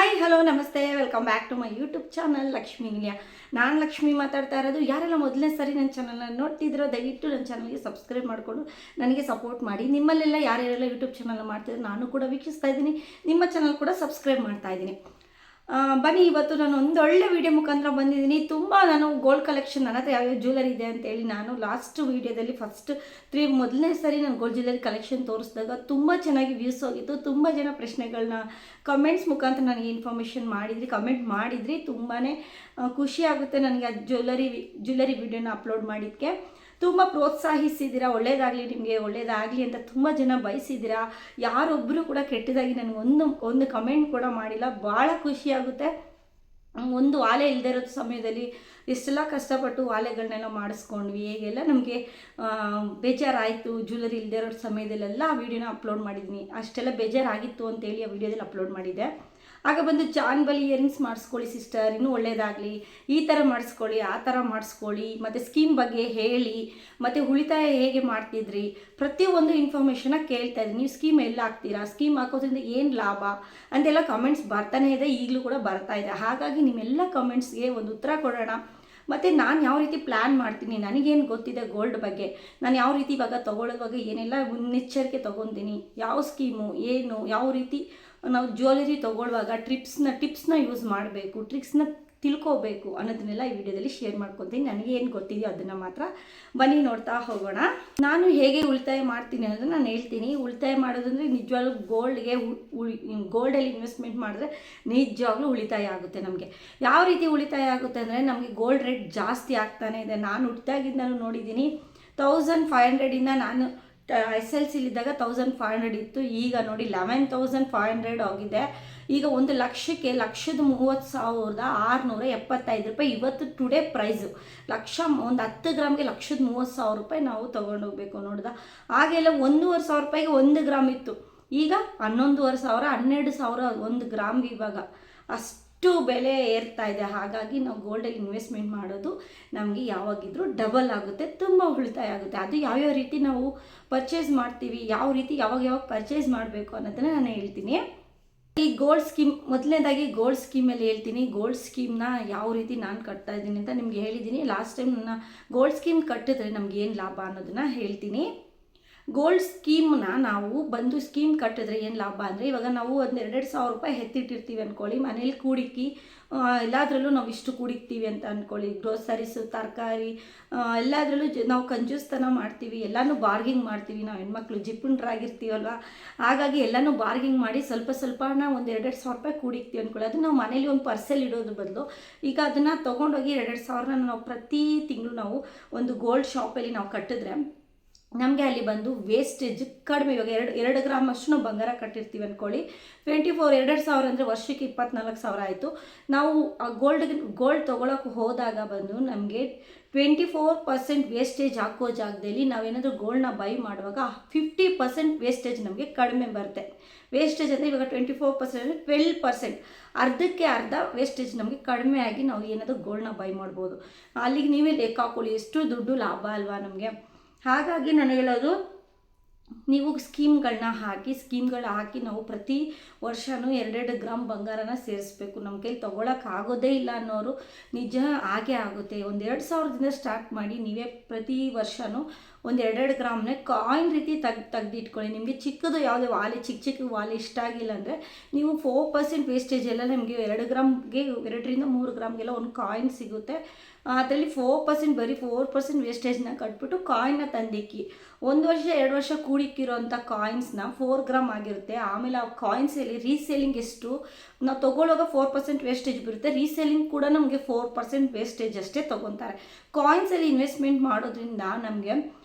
Hi hello ನಮಸ್ತೆ welcome back to my YouTube channel Lakshmi Nilaya. ನಾನು ಲಕ್ಷ್ಮಿ ಮಾತಾಡ್ತಾ ಇರೋದು. ಯಾರೆಲ್ಲ ಮೊದಲನೇ ಸರಿ ನನ್ನ ಚಾನಲ್ನ ನೋಡ್ತಿದ್ರೋ ದಯವಿಟ್ಟು ನನ್ನ ಚಾನಲ್ಗೆ ಸಬ್ಸ್ಕ್ರೈಬ್ ಮಾಡಿಕೊಂಡು ನನಗೆ ಸಪೋರ್ಟ್ ಮಾಡಿ. ನಿಮ್ಮಲ್ಲೆಲ್ಲ ಯಾರ್ಯಾರೆಲ್ಲ ಯೂಟ್ಯೂಬ್ ಚಾನಲ್ನ ಮಾಡ್ತಿದ್ರೆ ನಾನು ಕೂಡ ವೀಕ್ಷಿಸ್ತಾ ಇದ್ದೀನಿ, ನಿಮ್ಮ ಚಾನಲ್ ಕೂಡ ಸಬ್ಸ್ಕ್ರೈಬ್ ಮಾಡ್ತಾ ಇದ್ದೀನಿ. ಬನ್ನಿ, ಇವತ್ತು ನಾನು ಒಂದು ಒಳ್ಳೆ ವೀಡಿಯೋ ಮುಖಾಂತರ ಬಂದಿದ್ದೀನಿ. ತುಂಬ ನಾನು ಗೋಲ್ಡ್ ಕಲೆಕ್ಷನ್ ನನ್ನ ಹತ್ರ ಯಾವ್ಯಾವ ಜ್ಯುವೆಲರಿ ಇದೆ ಅಂತೇಳಿ ನಾನು ಲಾಸ್ಟ್ ವೀಡಿಯೋದಲ್ಲಿ ಫಸ್ಟ್ ಮೊದಲನೇ ಸರಿ ನಾನು ಗೋಲ್ಡ್ ಜ್ಯುವೆಲರಿ ಕಲೆಕ್ಷನ್ ತೋರಿಸಿದಾಗ ತುಂಬ ಚೆನ್ನಾಗಿ ವ್ಯೂಸ್ ಹೋಗಿತ್ತು. ತುಂಬ ಜನ ಪ್ರಶ್ನೆಗಳನ್ನ ಕಮೆಂಟ್ಸ್ ಮುಖಾಂತರ ನನಗೆ ಇನ್ಫಾರ್ಮೇಷನ್ ಕಮೆಂಟ್ ಮಾಡಿದ್ರಿ. ತುಂಬಾ ಖುಷಿ ಆಗುತ್ತೆ ನನಗೆ ಆ ಜ್ಯುವೆಲರಿ ವಿಡಿಯೋನ ಅಪ್ಲೋಡ್ ಮಾಡಿದ್ದಕ್ಕೆ. ತುಂಬ ಪ್ರೋತ್ಸಾಹಿಸಿದ್ದೀರಾ, ಒಳ್ಳೇದಾಗಲಿ ನಿಮಗೆ ಒಳ್ಳೇದಾಗಲಿ ಅಂತ ತುಂಬ ಜನ ಬಯಸಿದ್ದೀರಾ. ಯಾರೊಬ್ಬರು ಕೂಡ ಕೆಟ್ಟದಾಗಿ ನನಗೆ ಒಂದು ಕಮೆಂಟ್ ಕೂಡ ಮಾಡಿಲ್ಲ. ಭಾಳ ಖುಷಿಯಾಗುತ್ತೆ. ಒಂದು ವಾಲೆ ಇಲ್ಲದೆ ಇರೋ ಸಮಯದಲ್ಲಿ ಎಷ್ಟೆಲ್ಲ ಕಷ್ಟಪಟ್ಟು ವಾಲೆಗಳನ್ನೆಲ್ಲ ಮಾಡಿಸ್ಕೊಂಡ್ವಿ, ಹೇಗೆಲ್ಲ ನಮಗೆ ಬೇಜಾರಾಯಿತು ಜ್ಯುವೆಲರಿ ಇಲ್ಲದೆ ಇರೋ ಸಮಯದಲ್ಲೆಲ್ಲ ಆ ವಿಡಿಯೋನ ಅಪ್ಲೋಡ್ ಮಾಡಿದ್ದೀನಿ. ಅಷ್ಟೆಲ್ಲ ಬೇಜಾರಾಗಿತ್ತು ಅಂತೇಳಿ ಆ ವಿಡಿಯೋದಲ್ಲಿ ಅಪ್ಲೋಡ್ ಮಾಡಿದ್ದೆ. ಆಗ ಬಂದು ಜಾನ್ಬಲಿ ಇಯರಿಂಗ್ಸ್ ಮಾಡಿಸ್ಕೊಳ್ಳಿ ಸಿಸ್ಟರ್, ಇನ್ನೂ ಒಳ್ಳೆಯದಾಗಲಿ, ಈ ಥರ ಮಾಡಿಸ್ಕೊಳ್ಳಿ, ಆ ಥರ ಮಾಡಿಸ್ಕೊಳ್ಳಿ, ಮತ್ತು ಸ್ಕೀಮ್ ಬಗ್ಗೆ ಹೇಳಿ, ಮತ್ತು ಉಳಿತಾಯ ಹೇಗೆ ಮಾಡ್ತಿದ್ರಿ, ಪ್ರತಿಯೊಂದು ಇನ್ಫಾರ್ಮೇಷನ್ನ ಕೇಳ್ತಾ ಇದ್ದೀನಿ. ನೀವು ಸ್ಕೀಮ್ ಎಲ್ಲ ಹಾಕ್ತೀರಾ, ಸ್ಕೀಮ್ ಹಾಕೋದ್ರಿಂದ ಏನು ಲಾಭ ಅಂತೆಲ್ಲ ಕಮೆಂಟ್ಸ್ ಬರ್ತಾನೆ ಇದೆ, ಈಗಲೂ ಕೂಡ ಬರ್ತಾ ಇದೆ. ಹಾಗಾಗಿ ನಿಮ್ಮೆಲ್ಲ ಕಮೆಂಟ್ಸ್ಗೆ ಒಂದು ಉತ್ತರ ಕೊಡೋಣ. ಮತ್ತು ನಾನು ಯಾವ ರೀತಿ ಪ್ಲ್ಯಾನ್ ಮಾಡ್ತೀನಿ, ನನಗೇನು ಗೊತ್ತಿದೆ ಗೋಲ್ಡ್ ಬಗ್ಗೆ, ನಾನು ಯಾವ ರೀತಿ ಇವಾಗ ತೊಗೊಳ್ಳೋವಾಗ ಏನೆಲ್ಲ ಮುನ್ನೆಚ್ಚರಿಕೆ ತೊಗೊತೀನಿ, ಯಾವ ಸ್ಕೀಮು ಏನು, ಯಾವ ರೀತಿ ನಾವು ಜ್ಯುವೆಲರಿ ತೊಗೊಳ್ಳುವಾಗ ಟಿಪ್ಸ್ನ ಯೂಸ್ ಮಾಡಬೇಕು, ಟ್ರಿಕ್ಸ್ನ ತಿಳ್ಕೋಬೇಕು ಅನ್ನೋದನ್ನೆಲ್ಲ ಈ ವಿಡಿಯೋದಲ್ಲಿ ಶೇರ್ ಮಾಡ್ಕೊತೀನಿ. ನನಗೆ ಏನು ಗೊತ್ತಿದೆಯೋ ಅದನ್ನು ಮಾತ್ರ ಬನ್ನಿ ನೋಡ್ತಾ ಹೋಗೋಣ. ನಾನು ಹೇಗೆ ಉಳಿತಾಯ ಮಾಡ್ತೀನಿ ಅನ್ನೋದನ್ನು ನಾನು ಹೇಳ್ತೀನಿ. ಉಳಿತಾಯ ಮಾಡೋದಂದರೆ ನಿಜವಾಗ್ಲೂ ಗೋಲ್ಡಲ್ಲಿ ಇನ್ವೆಸ್ಟ್ಮೆಂಟ್ ಮಾಡಿದ್ರೆ ನಿಜವಾಗ್ಲೂ ಉಳಿತಾಯ ಆಗುತ್ತೆ. ನಮಗೆ ಯಾವ ರೀತಿ ಉಳಿತಾಯ ಆಗುತ್ತೆ ಅಂದರೆ, ನಮಗೆ ಗೋಲ್ಡ್ ರೇಟ್ ಜಾಸ್ತಿ ಆಗ್ತಾನೆ ಇದೆ. ನಾನು ಹುಟ್ಟಿದಾಗಿಂದನೂ ನೋಡಿದ್ದೀನಿ 1500ಇಂದ ನಾನು SLCಲಿದ್ದಾಗ 1500 ಇತ್ತು. ಈಗ ನೋಡಿ 11,500 ಆಗಿದೆ. ಈಗ 1,30,675 ರೂಪಾಯಿ ಇವತ್ತು ಟುಡೇ ಪ್ರೈಸು. ಒಂದು 10 ಗ್ರಾಮ್ಗೆ 1,30,000 ರೂಪಾಯಿ ನಾವು ತೊಗೊಂಡೋಗ್ಬೇಕು. ನೋಡ್ದ, ಆಗೆಲ್ಲ 1,500 ರೂಪಾಯಿಗೆ 1 ಗ್ರಾಮ್ ಇತ್ತು. ಈಗ 11,500 12,000 1 ಗ್ರಾಮ್ಗೆ. ಇವಾಗ ಅಷ್ಟು ಬೆಲೆ ಏರ್ತಾ ಇದೆ. ಹಾಗಾಗಿ ನಾವು ಗೋಲ್ಡಲ್ಲಿ ಇನ್ವೆಸ್ಟ್ಮೆಂಟ್ ಮಾಡೋದು ನಮಗೆ ಯಾವಾಗಿದ್ರೂ ಡಬಲ್ ಆಗುತ್ತೆ, ತುಂಬ ಉಳಿತಾಯ ಆಗುತ್ತೆ. ಅದು ಯಾವ್ಯಾವ ರೀತಿ ನಾವು ಪರ್ಚೇಸ್ ಮಾಡ್ತೀವಿ, ಯಾವ ರೀತಿ ಯಾವಾಗ ಪರ್ಚೇಸ್ ಮಾಡಬೇಕು ಅನ್ನೋದನ್ನು ನಾನು ಹೇಳ್ತೀನಿ. ಈ ಗೋಲ್ಡ್ ಸ್ಕೀಮ್, ಮೊದಲನೇದಾಗಿ ಗೋಲ್ಡ್ ಸ್ಕೀಮಲ್ಲಿ ಹೇಳ್ತೀನಿ. ಗೋಲ್ಡ್ ಸ್ಕೀಮ್ನ ಯಾವ ರೀತಿ ನಾನು ಕಟ್ತಾ ಇದ್ದೀನಿ ಅಂತ ನಿಮ್ಗೆ ಹೇಳಿದ್ದೀನಿ. ಲಾಸ್ಟ್ ಟೈಮ್ ನನ್ನ ಗೋಲ್ಡ್ ಸ್ಕೀಮ್ ಕಟ್ಟಿದ್ರೆ ನಮ್ಗೆ ಏನು ಲಾಭ ಅನ್ನೋದನ್ನು ಹೇಳ್ತೀನಿ. ಗೋಲ್ಡ್ ಸ್ಕೀಮ್ನ ನಾವು ಬಂದು ಸ್ಕೀಮ್ ಕಟ್ಟಿದ್ರೆ ಏನು ಲಾಭ ಅಂದರೆ, ಇವಾಗ ನಾವು ಒಂದು 2,000 ರೂಪಾಯಿ ಎತ್ತಿಟ್ಟಿರ್ತೀವಿ ಅಂದ್ಕೊಳ್ಳಿ, ಮನೇಲಿ ಕೂಡಿಕ್ಕಿ ಎಲ್ಲದರಲ್ಲೂ ನಾವು ಇಷ್ಟು ಕೂಡಿಕ್ತೀವಿ ಅಂತ ಅಂದ್ಕೊಳ್ಳಿ. ಗ್ರೋಸರೀಸು, ತರಕಾರಿ, ಎಲ್ಲದರಲ್ಲೂ ನಾವು ಕಂಜೂಸ್ತನ ಮಾಡ್ತೀವಿ, ಎಲ್ಲನೂ ಬಾರ್ಗಿಂಗ್ ಮಾಡ್ತೀವಿ. ನಾವು ಹೆಣ್ಮಕ್ಳು ಜಿಪುಣರಾಗಿರ್ತೀವಲ್ವ, ಹಾಗಾಗಿ ಎಲ್ಲನೂ ಬಾರ್ಗಿಂಗ್ ಮಾಡಿ ಸ್ವಲ್ಪ ಸ್ವಲ್ಪನ ಒಂದು 2,000 ರೂಪಾಯಿ ಕೂಡಿಕ್ತೀವಿ ಅಂದ್ಕೊಳ್ಳಿ. ಅದು ನಾವು ಮನೇಲಿ ಒಂದು ಪರ್ಸಲ್ಲಿ ಇಡೋದ್ರ ಬದಲು ಈಗ ಅದನ್ನು ತೊಗೊಂಡೋಗಿ 2,000 ನಾವು ಪ್ರತಿ ತಿಂಗಳು ನಾವು ಒಂದು ಗೋಲ್ಡ್ ಶಾಪಲ್ಲಿ ನಾವು ಕಟ್ಟಿದ್ರೆ ನಮಗೆ ಅಲ್ಲಿ ಬಂದು ವೇಸ್ಟೇಜ್ ಕಡಿಮೆ. ಇವಾಗ 2 ಗ್ರಾಮ್ ಅಷ್ಟು ನಾವು ಬಂಗಾರ ಕಟ್ಟಿರ್ತೀವಿ ಅಂದ್ಕೊಳ್ಳಿ, 2,000 ಅಂದರೆ ವರ್ಷಕ್ಕೆ 24,000 ಆಯಿತು. ನಾವು ಆ ಗೋಲ್ಡ್ ತೊಗೊಳಕ್ಕೆ ಹೋದಾಗ ಬಂದು ನಮಗೆ 24% ವೇಸ್ಟೇಜ್ ಹಾಕೋ ಜಾಗದಲ್ಲಿ ನಾವೇನಾದರೂ ಗೋಲ್ಡ್ನ ಬೈ ಮಾಡುವಾಗ 50% ವೇಸ್ಟೇಜ್ ನಮಗೆ ಕಡಿಮೆ ಬರುತ್ತೆ. ವೇಸ್ಟೇಜ್ ಅಂದರೆ ಇವಾಗ 24% ಅಂದರೆ 12%, ಅರ್ಧಕ್ಕೆ ಅರ್ಧ ವೇಸ್ಟೇಜ್ ನಮಗೆ ಕಡಿಮೆ ಆಗಿ ನಾವು ಏನಾದರೂ ಗೋಲ್ಡ್ನ ಬೈ ಮಾಡ್ಬೋದು. ಅಲ್ಲಿಗೆ ನೀವೇ ಲೆಕ್ಕ ಹಾಕೊಳ್ಳಿ, ಎಷ್ಟು ದುಡ್ಡು ಲಾಭ ಅಲ್ವಾ ನಮಗೆ. ಹಾಗಾಗಿ ನಾನು ಹೇಳೋದು, ನೀವು ಸ್ಕೀಮ್ಗಳು ಹಾಕಿ ನಾವು ಪ್ರತಿ ವರ್ಷವೂ 2 ಗ್ರಾಮ್ ಬಂಗಾರನ ಸೇರಿಸ್ಬೇಕು. ನಮ್ಮ ಕೈಲಿ ತೊಗೊಳಕ್ಕಾಗೋದೇ ಇಲ್ಲ ಅನ್ನೋರು ನಿಜ ಹಾಗೇ ಆಗುತ್ತೆ. ಒಂದು 2,000ದಿಂದ ಸ್ಟಾರ್ಟ್ ಮಾಡಿ ನೀವೇ ಪ್ರತಿ ವರ್ಷವೂ ಒಂದು 2 ಗ್ರಾಮ್ನೇ ಕಾಯಿನ್ ರೀತಿ ತೆಗೆದಿಟ್ಕೊಳ್ಳಿ. ನಿಮಗೆ ಚಿಕ್ಕದು ಯಾವುದೇ ವಾಲೆ, ಚಿಕ್ಕ ವಾಲೆ ಇಷ್ಟ ಆಗಿಲ್ಲ ಅಂದರೆ ನೀವು 4% ವೇಸ್ಟೇಜ್ ಎಲ್ಲ ನಿಮಗೆ 2 ಗ್ರಾಮ್ಗೆ 2ರಿಂದ 3 ಗ್ರಾಮ್ಗೆಲ್ಲ ಒಂದು ಕಾಯಿನ್ ಸಿಗುತ್ತೆ. ಅದರಲ್ಲಿ 4% ಬರೀ 4% ವೇಸ್ಟೇಜ್ನ ಕಟ್ಬಿಟ್ಟು ಕಾಯಿನ್ನ ತಂದಿಕ್ಕಿ. 1 ವರ್ಷ 2 ವರ್ಷ ಕೂಡಿಕ್ಕಿರೋಂಥ ಕಾಯಿನ್ಸ್ನ 4 ಗ್ರಾಮ್ ಆಗಿರುತ್ತೆ. ಆಮೇಲೆ ಆ ಕಾಯಿನ್ಸಲ್ಲಿ ರೀಸೇಲಿಂಗ್ ಎಷ್ಟು ನಾವು ತೊಗೊಳ್ಳೋವಾಗ 4% ವೇಸ್ಟೇಜ್ ಬರುತ್ತೆ, ರೀಸೇಲಿಂಗ್ ಕೂಡ ನಮಗೆ 4% ವೇಸ್ಟೇಜ್ ಅಷ್ಟೇ ತೊಗೊತಾರೆ. ಕಾಯಿನ್ಸಲ್ಲಿ ಇನ್ವೆಸ್ಟ್ಮೆಂಟ್ ಮಾಡೋದ್ರಿಂದ ನಮಗೆ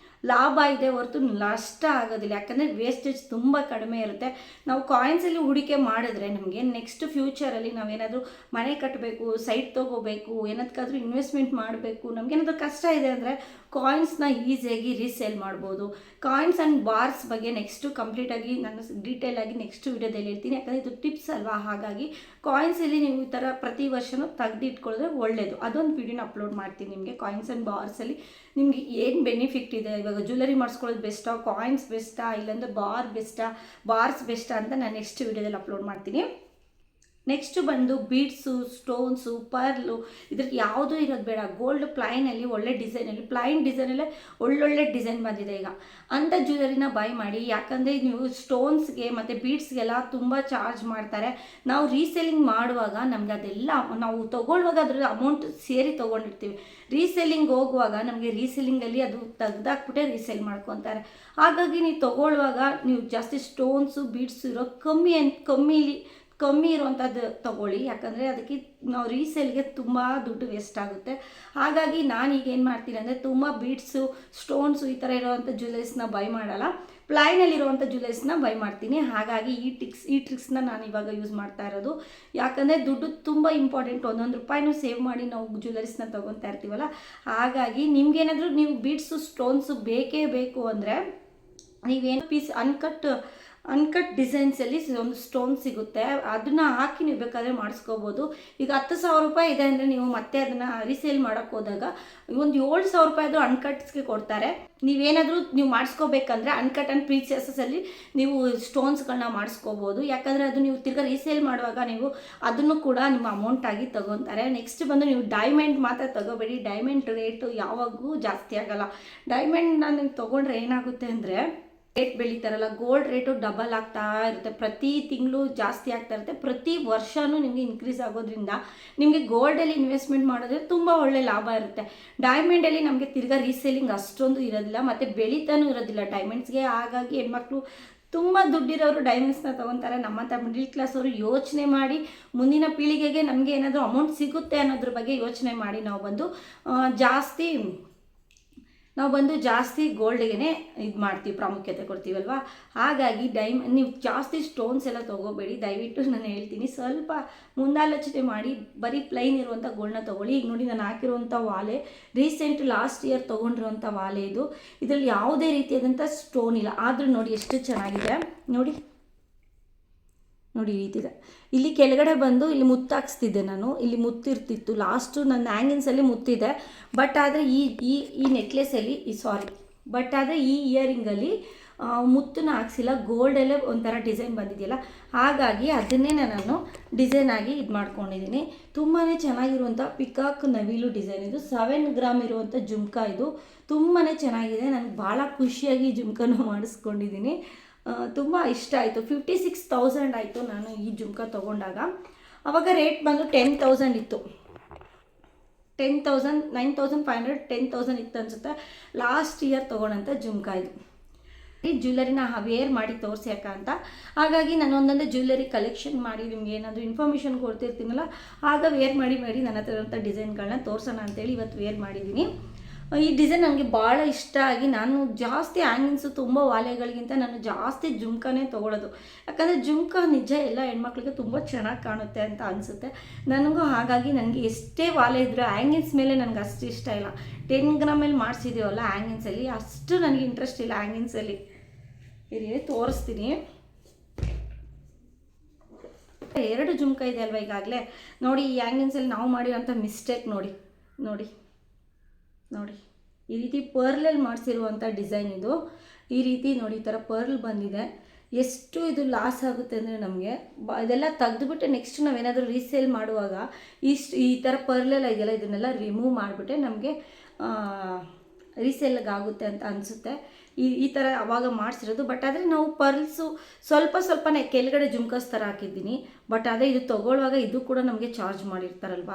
ಲಾಭ ಇದೆ ಹೊರತು ನಷ್ಟ ಆಗೋದಿಲ್ಲ. ಯಾಕಂದರೆ ವೇಸ್ಟೇಜ್ ತುಂಬ ಕಡಿಮೆ ಇರುತ್ತೆ. ನಾವು ಕಾಯಿನ್ಸಲ್ಲಿ ಹೂಡಿಕೆ ಮಾಡಿದ್ರೆ ನಮಗೆ ನೆಕ್ಸ್ಟ್ ಫ್ಯೂಚರಲ್ಲಿ ನಾವೇನಾದರೂ ಮನೆ ಕಟ್ಟಬೇಕು, ಸೈಟ್ ತೊಗೋಬೇಕು, ಏನದಕ್ಕಾದರೂ ಇನ್ವೆಸ್ಟ್ಮೆಂಟ್ ಮಾಡಬೇಕು, ನಮಗೇನಾದರೂ ಕಷ್ಟ ಇದೆ ಅಂದರೆ ಕಾಯಿನ್ಸ್ನ ಈಸಿಯಾಗಿ ರೀಸೇಲ್ ಮಾಡ್ಬೋದು. ಕಾಯಿನ್ಸ್ ಆ್ಯಂಡ್ ಬಾರ್ಸ್ ಬಗ್ಗೆ ನೆಕ್ಸ್ಟು ಕಂಪ್ಲೀಟಾಗಿ ನಾನು ಡೀಟೇಲಾಗಿ ನೆಕ್ಸ್ಟ್ ವೀಡಿಯೋದಲ್ಲಿ ಹೇಳ್ತೀನಿ. ಯಾಕಂದರೆ ಇದು ಟಿಪ್ಸ್ ಅಲ್ವಾ, ಹಾಗಾಗಿ ಕಾಯಿನ್ಸಲ್ಲಿ ನೀವು ಈ ಥರ ಪ್ರತಿ ವರ್ಷವೂ ತೆಗೆದಿಟ್ಕೊಳ್ಳೋದ್ರೆ ಒಳ್ಳೆಯದು. ಅದೊಂದು ವೀಡಿಯೋನ ಅಪ್ಲೋಡ್ ಮಾಡ್ತೀನಿ ನಿಮಗೆ. ಕಾಯಿನ್ಸ್ ಆ್ಯಂಡ್ ಬಾರ್ಸಲ್ಲಿ ನಿಮಗೆ ಏನು ಬೆನಿಫಿಟ್ ಇದೆ, ಇವಾಗ ಜ್ಯುವೆಲರಿ ಮಾಡಿಸ್ಕೊಳ್ಳೋದು ಬೆಸ್ಟಾ, ಕಾಯಿನ್ಸ್ ಬೆಸ್ಟಾ, ಇಲ್ಲಾಂದರೆ ಬಾರ್ಸ್ ಬೆಸ್ಟಾ ಅಂತ ನಾನು ನೆಕ್ಸ್ಟ್ ವೀಡಿಯೋದಲ್ಲಿ ಅಪ್ಲೋಡ್ ಮಾಡ್ತೀನಿ. ನೆಕ್ಸ್ಟ್ ಬಂದು ಬೀಡ್ಸು, ಸ್ಟೋನ್ಸು, ಪರ್ಲು, ಇದ್ರಿಗೆ ಯಾವುದೂ ಇರೋದು ಬೇಡ. ಗೋಲ್ಡ್ ಪ್ಲೈನಲ್ಲಿ ಒಳ್ಳೆ ಡಿಸೈನಲ್ಲಿ, ಪ್ಲೈನ್ ಡಿಸೈನಲ್ಲೇ ಒಳ್ಳೊಳ್ಳೆ ಡಿಸೈನ್ ಬಂದಿದೆ ಈಗ. ಅಂಥ ಜ್ಯುವೆಲರಿನ ಬೈ ಮಾಡಿ. ಯಾಕಂದರೆ ನೀವು ಸ್ಟೋನ್ಸ್ಗೆ ಮತ್ತು ಬೀಡ್ಸ್ಗೆಲ್ಲ ತುಂಬ ಚಾರ್ಜ್ ಮಾಡ್ತಾರೆ. ನಾವು ರೀಸೇಲಿಂಗ್ ಮಾಡುವಾಗ ನಮಗೆ ಅದೆಲ್ಲ ನಾವು ತೊಗೊಳ್ಳುವಾಗ ಅದ್ರ ಅಮೌಂಟ್ ಸೇರಿ ತೊಗೊಂಡಿರ್ತೀವಿ. ರೀಸೇಲಿಂಗ್ ಹೋಗುವಾಗ ನಮಗೆ ರೀಸೇಲಿಂಗಲ್ಲಿ ಅದು ತೆಗ್ದಾಕ್ಬಿಟ್ಟೆ ರೀಸೇಲ್ ಮಾಡ್ಕೊತಾರೆ. ಹಾಗಾಗಿ ನೀವು ತೊಗೊಳ್ಳುವಾಗ ನೀವು ಜಾಸ್ತಿ ಸ್ಟೋನ್ಸು, ಬೀಡ್ಸು ಇರೋ ಕಮ್ಮಿ ಇರುವಂಥದ್ದು ತೊಗೊಳ್ಳಿ. ಯಾಕಂದರೆ ಅದಕ್ಕೆ ನಾವು ರೀಸೇಲ್ಗೆ ತುಂಬ ದುಡ್ಡು ವೇಸ್ಟ್ ಆಗುತ್ತೆ. ಹಾಗಾಗಿ ನಾನೀಗ ಏನು ಮಾಡ್ತೀನಿ ಅಂದರೆ ತುಂಬ ಬೀಡ್ಸು, ಸ್ಟೋನ್ಸು ಈ ಥರ ಇರೋವಂಥ ಜ್ಯುವೆಲರೀಸ್ನ ಬೈ ಮಾಡಲ್ಲ, ಪ್ಲೈನಲ್ಲಿರುವಂಥ ಜ್ಯುವೆಲರೀಸ್ನ ಬೈ ಮಾಡ್ತೀನಿ. ಹಾಗಾಗಿ ಈ ಟ್ರಿಕ್ಸ್ನ ನಾನು ಇವಾಗ ಯೂಸ್ ಮಾಡ್ತಾ ಇರೋದು. ಯಾಕಂದರೆ ದುಡ್ಡು ತುಂಬ ಇಂಪಾರ್ಟೆಂಟ್. ಒಂದೊಂದು ರೂಪಾಯಿನೂ ಸೇವ್ ಮಾಡಿ ನಾವು ಜ್ಯುವೆಲರೀಸ್ನ ತೊಗೊತಾ ಇರ್ತೀವಲ್ಲ. ಹಾಗಾಗಿ ನಿಮ್ಗೇನಾದರೂ ನೀವು ಬೀಡ್ಸು, ಸ್ಟೋನ್ಸು ಬೇಕೇ ಬೇಕು ಅಂದರೆ ನೀವೇನು ಪೀಸ್ ಅನ್ಕಟ್ ಡಿಸೈನ್ಸಲ್ಲಿ ಒಂದು ಸ್ಟೋನ್ ಸಿಗುತ್ತೆ, ಅದನ್ನು ಹಾಕಿ ನೀವು ಬೇಕಾದರೆ ಮಾಡಿಸ್ಕೋಬೋದು. ಈಗ 10,000 ರೂಪಾಯಿ ಇದೆ ಅಂದರೆ ನೀವು ಮತ್ತೆ ಅದನ್ನು ರೀಸೇಲ್ ಮಾಡೋಕ್ಕೆ ಹೋದಾಗ ಒಂದು 7,000 ರೂಪಾಯಿ ಆದರೂ ಅನ್ಕಟ್ಸ್ಗೆ ಕೊಡ್ತಾರೆ. ನೀವೇನಾದರೂ ನೀವು ಮಾಡಿಸ್ಕೋಬೇಕಂದ್ರೆ ಅನ್ಕಟ್ ಆ್ಯಂಡ್ ಪ್ರೀಸಿಯಸ್ಸಲ್ಲಿ ನೀವು ಸ್ಟೋನ್ಸ್ಗಳನ್ನ ಮಾಡಿಸ್ಕೋಬೋದು. ಯಾಕಂದರೆ ಅದು ನೀವು ತಿರ್ಗಾ ರೀಸೇಲ್ ಮಾಡುವಾಗ ನೀವು ಅದನ್ನು ಕೂಡ ನಿಮ್ಮ ಅಮೌಂಟಾಗಿ ತೊಗೊತಾರೆ. ನೆಕ್ಸ್ಟ್ ಬಂದು ನೀವು ಡೈಮಂಡ್ ಮಾತ್ರ ತೊಗೋಬೇಡಿ. ಡೈಮಂಡ್ ರೇಟು ಯಾವಾಗೂ ಜಾಸ್ತಿ ಆಗೋಲ್ಲ. ಡೈಮಂಡ್ನ ನೀವು ತೊಗೊಂಡ್ರೆ ಏನಾಗುತ್ತೆ ಅಂದರೆ ರೇಟ್ ಬೆಳೀತಾರಲ್ಲ, ಗೋಲ್ಡ್ ರೇಟು ಡಬಲ್ ಆಗ್ತಾ ಇರುತ್ತೆ. ಪ್ರತಿ ತಿಂಗಳು ಜಾಸ್ತಿ ಆಗ್ತಾ ಇರುತ್ತೆ. ಪ್ರತಿ ವರ್ಷವೂ ನಿಮಗೆ ಇನ್ಕ್ರೀಸ್ ಆಗೋದ್ರಿಂದ ನಿಮಗೆ ಗೋಲ್ಡಲ್ಲಿ ಇನ್ವೆಸ್ಟ್ಮೆಂಟ್ ಮಾಡಿದ್ರೆ ತುಂಬ ಒಳ್ಳೆ ಲಾಭ ಇರುತ್ತೆ. ಡೈಮಂಡಲ್ಲಿ ನಮಗೆ ತಿರ್ಗಾ ರೀಸೇಲಿಂಗ್ ಅಷ್ಟೊಂದು ಇರೋದಿಲ್ಲ ಮತ್ತು ಬೆಳೀತಾನೂ ಇರೋದಿಲ್ಲ ಡೈಮಂಡ್ಸ್ಗೆ. ಹಾಗಾಗಿ ಹೆಣ್ಮಕ್ಳು ತುಂಬ ದುಡ್ಡಿರೋರು ಡೈಮಂಡ್ಸ್ನ ತೊಗೊತಾರೆ. ನಮ್ಮಂಥ ಮಿಡಿಲ್ ಕ್ಲಾಸ್ ಅವರು ಯೋಚನೆ ಮಾಡಿ ಮುಂದಿನ ಪೀಳಿಗೆಗೆ ನಮಗೆ ಏನಾದರೂ ಅಮೌಂಟ್ ಸಿಗುತ್ತೆ ಅನ್ನೋದ್ರ ಬಗ್ಗೆ ಯೋಚನೆ ಮಾಡಿ ನಾವು ಬಂದು ಜಾಸ್ತಿ ಗೋಲ್ಡ್ಗೆ ಇದು ಮಾಡ್ತೀವಿ, ಪ್ರಾಮುಖ್ಯತೆ ಕೊಡ್ತೀವಲ್ವ. ಹಾಗಾಗಿ ನೀವು ಜಾಸ್ತಿ ಸ್ಟೋನ್ಸ್ ಎಲ್ಲ ತೊಗೋಬೇಡಿ. ದಯವಿಟ್ಟು ನಾನು ಹೇಳ್ತೀನಿ, ಸ್ವಲ್ಪ ಮುಂದಾಲೋಚನೆ ಮಾಡಿ ಬರೀ ಪ್ಲೈನ್ ಇರುವಂಥ ಗೋಲ್ಡ್ನ ತೊಗೊಳ್ಳಿ. ಈಗ ನೋಡಿ ನಾನು ಹಾಕಿರುವಂಥ ವಾಲೆ ರೀಸೆಂಟ್ ಲಾಸ್ಟ್ ಇಯರ್ ತೊಗೊಂಡಿರುವಂಥ ವಾಲೆ ಇದು. ಇದರಲ್ಲಿ ಯಾವುದೇ ರೀತಿಯಾದಂಥ ಸ್ಟೋನ್ ಇಲ್ಲ, ಆದರೂ ನೋಡಿ ಎಷ್ಟು ಚೆನ್ನಾಗಿದೆ. ನೋಡಿ ಈ ರೀತಿ ಇದೆ. ಇಲ್ಲಿ ಕೆಳಗಡೆ ಬಂದು ಇಲ್ಲಿ ಮುತ್ತಾಕ್ಸ್ತಿದ್ದೆ ನಾನು, ಇಲ್ಲಿ ಮುತ್ತಿರ್ತಿತ್ತು ಲಾಸ್ಟು ನನ್ನ ಹ್ಯಾಂಗಿನ್ಸಲ್ಲಿ ಮುತ್ತಿದೆ. ಬಟ್ ಆದರೆ ಈ ನೆಕ್ಲೆಸಲ್ಲಿ ಈ ಇಯರಿಂಗಲ್ಲಿ ಮುತ್ತನ್ನ ಹಾಕ್ಸಿಲ್ಲ, ಗೋಲ್ಡಲ್ಲೇ ಒಂಥರ ಡಿಸೈನ್ ಬಂದಿದೆಯಲ್ಲ, ಹಾಗಾಗಿ ಅದನ್ನೇ ನಾನು ಡಿಸೈನಾಗಿ ಇದು ಮಾಡ್ಕೊಂಡಿದ್ದೀನಿ. ತುಂಬಾ ಚೆನ್ನಾಗಿರುವಂಥ ಪಿಕಾಕ್ ನವಿಲು ಡಿಸೈನ್ ಇದು. 7 ಗ್ರಾಮ್ ಇರುವಂಥ ಜುಮ್ಕಾ ಇದು. ತುಂಬಾ ಚೆನ್ನಾಗಿದೆ. ನನಗೆ ಭಾಳ ಖುಷಿಯಾಗಿ ಈ ಜುಮ್ಕಾನ ಮಾಡಿಸ್ಕೊಂಡಿದ್ದೀನಿ. ತುಂಬ ಇಷ್ಟ ಆಯಿತು. 56,000 ಆಯಿತು ನಾನು ಈ ಜುಮ್ಕಾ ತೊಗೊಂಡಾಗ. ಆವಾಗ ರೇಟ್ ಬಂದು 10,000 ಇತ್ತು. 10,000, 9,500, 10,000 ಇತ್ತು ಅನಿಸುತ್ತೆ. ಲಾಸ್ಟ್ ಇಯರ್ ತೊಗೊಂಡಂಥ ಜುಮ್ಕಾ ಇದು. ಈ ಜ್ಯುವೆಲರಿನ ವೇರ್ ಮಾಡಿ ತೋರಿಸಿ ಅಂತ. ಹಾಗಾಗಿ ನಾನು ಒಂದೊಂದೇ ಜ್ಯುವೆಲರಿ ಕಲೆಕ್ಷನ್ ಮಾಡಿ ನಿಮ್ಗೆ ಏನಾದರೂ ಇನ್ಫಾರ್ಮೇಷನ್ ಕೊಡ್ತಿರ್ತೀನಲ್ಲ, ಆಗ ವೇರ್ ಮಾಡಿ ನನ್ನ ಹತ್ರ ಇರೋಂಥ ಡಿಸೈನ್ಗಳನ್ನ ತೋರಿಸೋಣ ಅಂತೇಳಿ ಇವತ್ತು ವೇರ್ ಮಾಡಿದ್ದೀನಿ. ಈ ಡಿಸೈನ್ ನನಗೆ ಭಾಳ ಇಷ್ಟ ಆಗಿ ನಾನು ಜಾಸ್ತಿ ಹ್ಯಾಂಗಿಂಗ್ಸು ತುಂಬ ವಾಲೆಗಳಿಗಿಂತ ನಾನು ಜಾಸ್ತಿ ಜುಮ್ಕಾನೇ ತೊಗೊಳ್ಳೋದು. ಯಾಕಂದರೆ ಜುಮ್ಕಾ ನಿಜ ಎಲ್ಲ ಹೆಣ್ಮಕ್ಳಿಗೆ ತುಂಬ ಚೆನ್ನಾಗಿ ಕಾಣುತ್ತೆ ಅಂತ ಅನಿಸುತ್ತೆ ನನಗೂ. ಹಾಗಾಗಿ ನನಗೆ ಎಷ್ಟೇ ವಾಲೆ ಇದ್ದರೂ ಹ್ಯಾಂಗಿಂಗ್ಸ್ ಮೇಲೆ ನನಗೆ ಅಷ್ಟು ಇಷ್ಟ ಇಲ್ಲ. 10 ಗ್ರಾಮಲ್ಲಿ ಮಾಡಿಸಿದ್ದೀವಲ್ಲ ಹ್ಯಾಂಗಿಂಗ್ಸಲ್ಲಿ, ಅಷ್ಟು ನನಗೆ ಇಂಟ್ರೆಸ್ಟ್ ಇಲ್ಲ ಹ್ಯಾಂಗಿಂಗ್ಸಲ್ಲಿ. ಇರಿ ತೋರಿಸ್ತೀನಿ. 2 ಜುಮ್ಕಾ ಇದೆ ಅಲ್ವ ಈಗಾಗಲೇ. ನೋಡಿ ಈ ಹ್ಯಾಂಗಿಂಗ್ಸಲ್ಲಿ ನಾವು ಮಾಡಿರೋಂಥ ಮಿಸ್ಟೇಕ್ ನೋಡಿ ಈ ರೀತಿ ಪರ್ಲಲ್ಲಿ ಮಾಡಿಸಿರುವಂಥ ಡಿಸೈನ್ ಇದು. ಈ ರೀತಿ ನೋಡಿ ಈ ಥರ ಪರ್ಲ್ ಬಂದಿದೆ. ಎಷ್ಟು ಇದು ಲಾಸ್ ಆಗುತ್ತೆ ಅಂದರೆ ನಮಗೆ ಇದೆಲ್ಲ ತೆಗೆದುಬಿಟ್ಟು ನೆಕ್ಸ್ಟ್ ನಾವೇನಾದರೂ ರೀಸೇಲ್ ಮಾಡುವಾಗ ಈ ಥರ ಪರ್ಲೆಲ್ಲ ಇದೆಯಲ್ಲ, ಇದನ್ನೆಲ್ಲ ರಿಮೂವ್ ಮಾಡಿಬಿಟ್ಟೆ ನಮಗೆ ರೀಸೇಲ್ಗೆ ಆಗುತ್ತೆ ಅಂತ ಅನಿಸುತ್ತೆ. ಈ ಥರ ಅವಾಗ ಮಾಡಿಸಿರೋದು. ಬಟ್ ಆದರೆ ನಾವು ಪರ್ಲ್ಸು ಸ್ವಲ್ಪನೇ ಕೆಳಗಡೆ ಜುಮ್ಕಾಸ್ ಥರ ಹಾಕಿದ್ದೀನಿ. ಬಟ್ ಅದೇ ಇದು ತೊಗೊಳ್ಳುವಾಗ ಇದು ಕೂಡ ನಮಗೆ ಚಾರ್ಜ್ ಮಾಡಿರ್ತಾರಲ್ವ.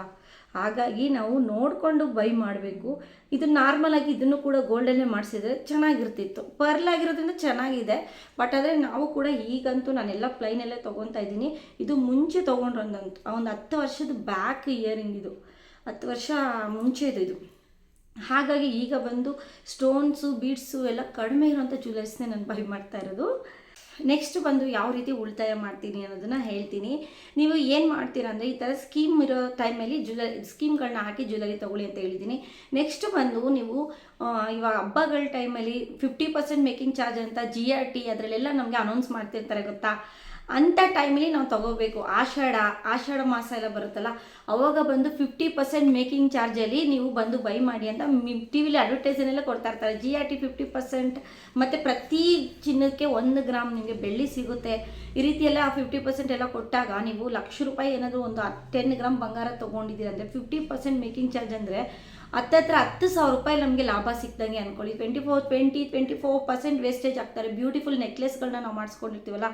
ಹಾಗಾಗಿ ನಾವು ನೋಡಿಕೊಂಡು ಬೈ ಮಾಡಬೇಕು. ಇದು ನಾರ್ಮಲಾಗಿ ಇದನ್ನು ಕೂಡ ಗೋಲ್ಡನ್ನೇ ಮಾಡಿಸಿದ್ರೆ ಚೆನ್ನಾಗಿರ್ತಿತ್ತು. ಪರ್ಲ್ ಆಗಿರೋದ್ರಿಂದ ಚೆನ್ನಾಗಿದೆ. ಬಟ್ ಆದರೆ ನಾವು ಕೂಡ ಈಗಂತೂ ನಾನೆಲ್ಲ ಪ್ಲೈನಲ್ಲೇ ತೊಗೊತಾ ಇದ್ದೀನಿ. ಇದು ಮುಂಚೆ ತೊಗೊಂಡ್ರಂತೂ ಒಂದು 10 ವರ್ಷದ ಬ್ಯಾಕ್ ಇಯರಿಂಗ್ ಇದು, 10 ವರ್ಷ ಮುಂಚೆದು ಇದು. ಹಾಗಾಗಿ ಈಗ ಬಂದು ಸ್ಟೋನ್ಸು, ಬೀಡ್ಸು ಎಲ್ಲ ಕಡಿಮೆ ಇರೋಂಥ ಜ್ಯುವೆಲರ್ಸ್ನೇ ನಾನು ಬೈ ಮಾಡ್ತಾ ಇರೋದು. ನೆಕ್ಸ್ಟ್ ಬಂದು ಯಾವ ರೀತಿ ಉಳಿತಾಯ ಮಾಡ್ತೀನಿ ಅನ್ನೋದನ್ನು ಹೇಳ್ತೀನಿ. ನೀವು ಏನು ಮಾಡ್ತೀರಾ ಅಂದರೆ ಈ ಥರ ಸ್ಕೀಮ್ ಇರೋ ಟೈಮಲ್ಲಿ ಸ್ಕೀಮ್ಗಳನ್ನ ಹಾಕಿ ಜ್ಯುವೆಲರಿ ತೊಗೊಳ್ಳಿ ಅಂತ ಹೇಳಿದ್ದೀನಿ. ನೆಕ್ಸ್ಟ್ ಬಂದು ನೀವು ಇವಾಗ ಹಬ್ಬಗಳ ಟೈಮಲ್ಲಿ 50% ಮೇಕಿಂಗ್ ಚಾರ್ಜ್ ಅಂತ GRT ಅದರಲ್ಲೆಲ್ಲ ನಮಗೆ ಅನೌನ್ಸ್ ಮಾಡ್ತಿರ್ತಾರೆ ಗೊತ್ತಾ. ಅಂಥ ಟೈಮಲ್ಲಿ ನಾವು ತೊಗೋಬೇಕು. ಆಷಾಢ ಮಾಸ ಎಲ್ಲ ಬರುತ್ತಲ್ಲ, ಅವಾಗ ಬಂದು 50% ಮೇಕಿಂಗ್ ಚಾರ್ಜಲ್ಲಿ ನೀವು ಬಂದು ಬೈ ಮಾಡಿ ಅಂತ ಟಿ ವಿಲಿ ಅಡ್ವರ್ಟೈಸನ್ನೆಲ್ಲ ಕೊಡ್ತಾ ಇರ್ತಾರೆ. GRT 50%, ಮತ್ತು ಪ್ರತಿ ಚಿನ್ನಕ್ಕೆ 1 ಗ್ರಾಮ್ ನಿಮಗೆ ಬೆಳ್ಳಿ ಸಿಗುತ್ತೆ. ಈ ರೀತಿ ಎಲ್ಲ 50% ಎಲ್ಲ ಕೊಟ್ಟಾಗ ನೀವು ₹1,00,000 ಏನಾದರೂ ಒಂದು 10 ಗ್ರಾಮ್ ಬಂಗಾರ ತೊಗೊಂಡಿದ್ದೀರ ಅಂದರೆ 50% ಮೇಕಿಂಗ್ ಚಾರ್ಜ್ ಅಂದರೆ ಹತ್ತತ್ರ ₹10,000 ನಮಗೆ ಲಾಭ ಸಿಕ್ದಂಗೆ ಅಂದ್ಕೊಳ್ಳಿ. 24% ವೇಸ್ಟೇಜ್ ಆಗ್ತಾರೆ. ಬ್ಯೂಟಿಫುಲ್ ನೆಕ್ಲೆಸ್ಗಳನ್ನ ನಾವು ಮಾಡಿಸ್ಕೊಂಡಿರ್ತೀವಲ್ಲ,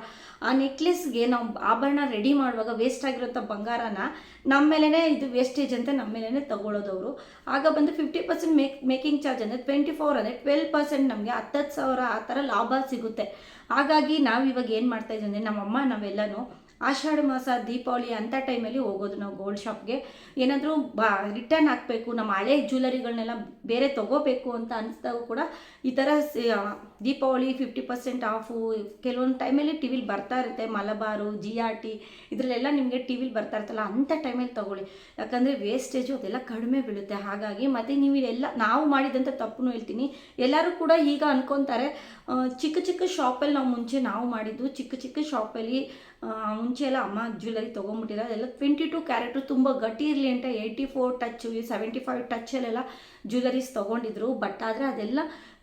ಆ ನೆಕ್ಲೆಸ್ಗೆ ನಾವು ಆಭರಣ ರೆಡಿ ಮಾಡುವಾಗ ವೇಸ್ಟ್ ಆಗಿರೋಂಥ ಬಂಗಾರನ ನಮ್ಮ ಮೇಲೇ ಇದು ವೇಸ್ಟೇಜ್ ಅಂತ ನಮ್ಮ ಮೇಲೇ ತಗೊಳ್ಳೋದವರು. ಆಗ ಬಂದು 50% ಮೇಕಿಂಗ್ ಚಾರ್ಜ್ ಅಂದರೆ 24 ಅಂದರೆ 12% ನಮಗೆ 10,000 ಆ ಥರ ಲಾಭ ಸಿಗುತ್ತೆ. ಹಾಗಾಗಿ ನಾವು ಇವಾಗ ಏನು ಮಾಡ್ತಾಯಿದ್ದೀವಿ ಅಂದರೆ ನಮ್ಮಮ್ಮ ನಾವೆಲ್ಲನೂ ಆಷಾಢ ಮಾಸ, ದೀಪಾವಳಿ ಅಂಥ ಟೈಮಲ್ಲಿ ಹೋಗೋದು ನಾವು ಗೋಲ್ಡ್ ಶಾಪ್ಗೆ. ಏನಾದರೂ ರಿಟರ್ನ್ ಹಾಕಬೇಕು, ನಮ್ಮ ಹಳೆ ಜ್ಯುವೆಲರಿಗಳನ್ನೆಲ್ಲ ಬೇರೆ ತೊಗೋಬೇಕು ಅಂತ ಅನಿಸ್ದಾಗೂ ಕೂಡ ಈ ಥರ ದೀಪಾವಳಿ 50% ಆಫು ಕೆಲವೊಂದು ಟೈಮಲ್ಲಿ ಟಿ ವಿಲಿ ಬರ್ತಾ ಇರುತ್ತೆ. ಮಲಬಾರು, GRT ಇದರಲ್ಲೆಲ್ಲ ನಿಮಗೆ ಟಿ ವಿಲಿ ಬರ್ತಾ ಇರ್ತಲ್ಲ, ಅಂಥ ಟೈಮಲ್ಲಿ ತೊಗೊಳ್ಳಿ. ಯಾಕಂದರೆ ವೇಸ್ಟೇಜು ಅದೆಲ್ಲ ಕಡಿಮೆ ಬೀಳುತ್ತೆ. ಹಾಗಾಗಿ ಮತ್ತು ನೀವು ಇದೆಲ್ಲ ನಾವು ಮಾಡಿದಂಥ ತಪ್ಪು ಹೇಳ್ತೀನಿ. ಎಲ್ಲರೂ ಕೂಡ ಈಗ ಅನ್ಕೊತಾರೆ ಚಿಕ್ಕ ಚಿಕ್ಕ ಶಾಪಲ್ಲಿ ನಾವು ಮುಂಚೆ ನಾವು ಮಾಡಿದ್ದು ಚಿಕ್ಕ ಚಿಕ್ಕ ಶಾಪಲ್ಲಿ ಮುಂಚೆ ಎಲ್ಲ ಅಮ್ಮ ಜ್ಯುವೆಲರಿ ತೊಗೊಂಬಿಟ್ಟಿರೋ ಅದೆಲ್ಲ 22 ಕ್ಯಾರೆಟು ತುಂಬ ಗಟ್ಟಿ ಇರಲಿ ಅಂತ 84 ಟಚ್ಚು 75 ಟಚ್ಚಲ್ಲೆಲ್ಲ ಜ್ಯುವೆಲರೀಸ್ ತೊಗೊಂಡಿದ್ರು. ಬಟ್ ಆದರೆ ಅದೆಲ್ಲ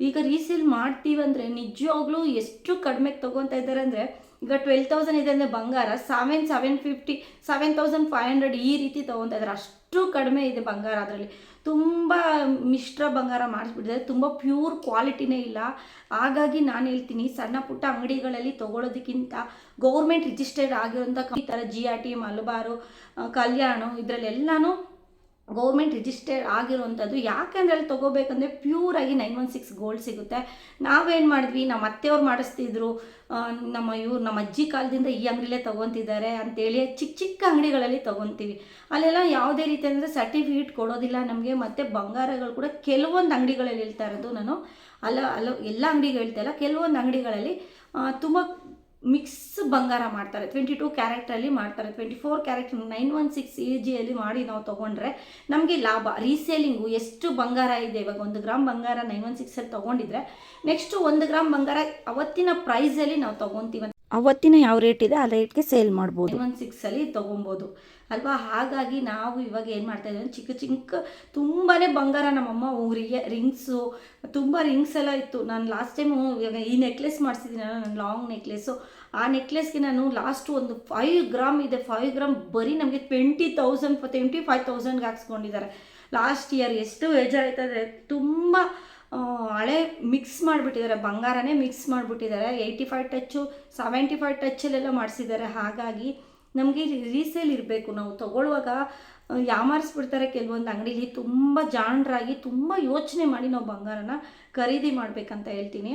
ಈಗ ರೀಸೇಲ್ ಮಾಡ್ತೀವಂದರೆ ನಿಜವಾಗ್ಲೂ ಎಷ್ಟು ಕಡಿಮೆಗೆ ತೊಗೊತಾ ಇದ್ದಾರೆ ಅಂದರೆ, ಈಗ 12,000 ಇದೆ ಅಂದರೆ ಬಂಗಾರ 750 7,500 ಈ ರೀತಿ ತೊಗೊತಾ ಇದ್ದಾರೆ. ಅಷ್ಟು ಕಡಿಮೆ ಇದೆ ಬಂಗಾರ. ಅದರಲ್ಲಿ ತುಂಬ ಮಿಶ್ರ ಬಂಗಾರ ಮಾಡಿಸ್ಬಿಟ್ಟಿದ್ದಾರೆ, ತುಂಬ ಪ್ಯೂರ್ ಕ್ವಾಲಿಟಿನೇ ಇಲ್ಲ. ಹಾಗಾಗಿ ನಾನು ಹೇಳ್ತೀನಿ, ಸಣ್ಣ ಪುಟ್ಟ ಅಂಗಡಿಗಳಲ್ಲಿ ತೊಗೊಳೋದಕ್ಕಿಂತ ಗೌರ್ಮೆಂಟ್ ರಿಜಿಸ್ಟರ್ಡ್ ಆಗಿರೋಂಥ ಈ ಥರ GRT, ಮಲಬಾರು, ಕಲ್ಯಾಣ ಇದರಲ್ಲೆಲ್ಲನೂ ಗೌರ್ಮೆಂಟ್ ರಿಜಿಸ್ಟರ್ಡ್ ಆಗಿರೋವಂಥದ್ದು. ಯಾಕೆಂದರೆ ಅಲ್ಲಿ ತೊಗೋಬೇಕಂದ್ರೆ ಪ್ಯೂರಾಗಿ 916 ಗೋಲ್ಡ್ ಸಿಗುತ್ತೆ. ನಾವೇನು ಮಾಡಿದ್ವಿ, ನಮ್ಮ ಅತ್ತೆಯವ್ರು ಮಾಡಿಸ್ತಿದ್ರು, ನಮ್ಮ ಅಜ್ಜಿ ಕಾಲದಿಂದ ಈ ಅಂಗಡಿಲೇ ತೊಗೊತಿದ್ದಾರೆ ಅಂತೇಳಿ ಚಿಕ್ಕ ಚಿಕ್ಕ ಅಂಗಡಿಗಳಲ್ಲಿ ತೊಗೊತೀವಿ. ಅಲ್ಲೆಲ್ಲ ಯಾವುದೇ ರೀತಿ ಅಂದರೆ ಸರ್ಟಿಫಿಕೇಟ್ ಕೊಡೋದಿಲ್ಲ ನಮಗೆ. ಮತ್ತು ಬಂಗಾರಗಳು ಕೂಡ ಕೆಲವೊಂದು ಅಂಗಡಿಗಳಲ್ಲಿ ಹೇಳ್ತಾ ಇರೋದು ನಾನು, ಎಲ್ಲ ಅಂಗಡಿಗಳು ಹೇಳ್ತಾ ಇಲ್ಲ, ಕೆಲವೊಂದು ಅಂಗಡಿಗಳಲ್ಲಿ ತುಂಬ ಮಿಕ್ಸ್ ಬಂಗಾರ ಮಾಡ್ತಾರೆ. 22 ಕ್ಯಾರೆಟಲ್ಲಿ ಮಾಡ್ತಾರೆ. 24 ಕ್ಯಾರೆಟ್ 916 AGಯಲ್ಲಿ ಮಾಡಿ ನಾವು ತೊಗೊಂಡ್ರೆ ನಮಗೆ ಲಾಭ. ರೀಸೇಲಿಂಗು ಎಷ್ಟು ಬಂಗಾರ ಇದೆ, ಇವಾಗ 1 ಗ್ರಾಮ್ ಬಂಗಾರ 916ಅಲ್ಲಿ ತೊಗೊಂಡಿದ್ರೆ ನೆಕ್ಸ್ಟು 1 ಗ್ರಾಮ್ ಬಂಗಾರ ಅವತ್ತಿನ ಪ್ರೈಸಲ್ಲಿ ನಾವು ತೊಗೊತೀವಿ. ಅವತ್ತಿನ ಯಾವ ರೇಟ್ ಇದೆ ಆ ರೇಟ್ಗೆ ಸೇಲ್ ಮಾಡ್ಬೋದು. 916ಅಲ್ಲಿ ತೊಗೊಬೋದು ಅಲ್ವಾ. ಹಾಗಾಗಿ ನಾವು ಇವಾಗ ಏನು ಮಾಡ್ತಾಯಿದ್ದೀವಿ, ಚಿಕ್ಕ ಚಿಕ್ಕ ತುಂಬಾ ಬಂಗಾರ ನಮ್ಮಮ್ಮ ರಿಂಗ್ಸು ತುಂಬ ರಿಂಗ್ಸ್ ಎಲ್ಲ ಇತ್ತು. ನಾನು ಲಾಸ್ಟ್ ಟೈಮು ಇವಾಗ ಈ ನೆಕ್ಲೆಸ್ ಮಾಡಿಸಿದ್ದೀನಿ, ನಾನು ಲಾಂಗ್ ನೆಕ್ಲೆಸ್ಸು. ಆ ನೆಕ್ಲೆಸ್ಗೆ ನಾನು ಲಾಸ್ಟು ಒಂದು 5 ಗ್ರಾಮ್ ಇದೆ, 5 ಗ್ರಾಮ್ ಬರೀ ನಮಗೆ 25,000 ಹಾಕ್ಸ್ಕೊಂಡಿದ್ದಾರೆ ಲಾಸ್ಟ್ ಇಯರ್. ಎಷ್ಟು ಬೇಜಾರಾಯ್ತದೆ, ತುಂಬ ಹಳೆ ಮಿಕ್ಸ್ ಮಾಡಿಬಿಟ್ಟಿದ್ದಾರೆ, ಬಂಗಾರನೇ ಮಿಕ್ಸ್ ಮಾಡಿಬಿಟ್ಟಿದ್ದಾರೆ. 85 ಟಚ್ಚು 75 ಟಚ್ಚಲ್ಲೆಲ್ಲ ಮಾಡಿಸಿದ್ದಾರೆ. ಹಾಗಾಗಿ ನಮಗೆ ರೀಸೇಲ್ ಇರಬೇಕು. ನಾವು ತೊಗೊಳ್ಳುವಾಗ ಯಾಮಾರಿಸ್ಬಿಡ್ತಾರೆ ಕೆಲವೊಂದು ಅಂಗಡೀಲಿ. ತುಂಬ ಜಾಣರಾಗಿ ತುಂಬ ಯೋಚನೆ ಮಾಡಿ ನಾವು ಬಂಗಾರನ ಖರೀದಿ ಮಾಡಬೇಕಂತ ಹೇಳ್ತೀನಿ.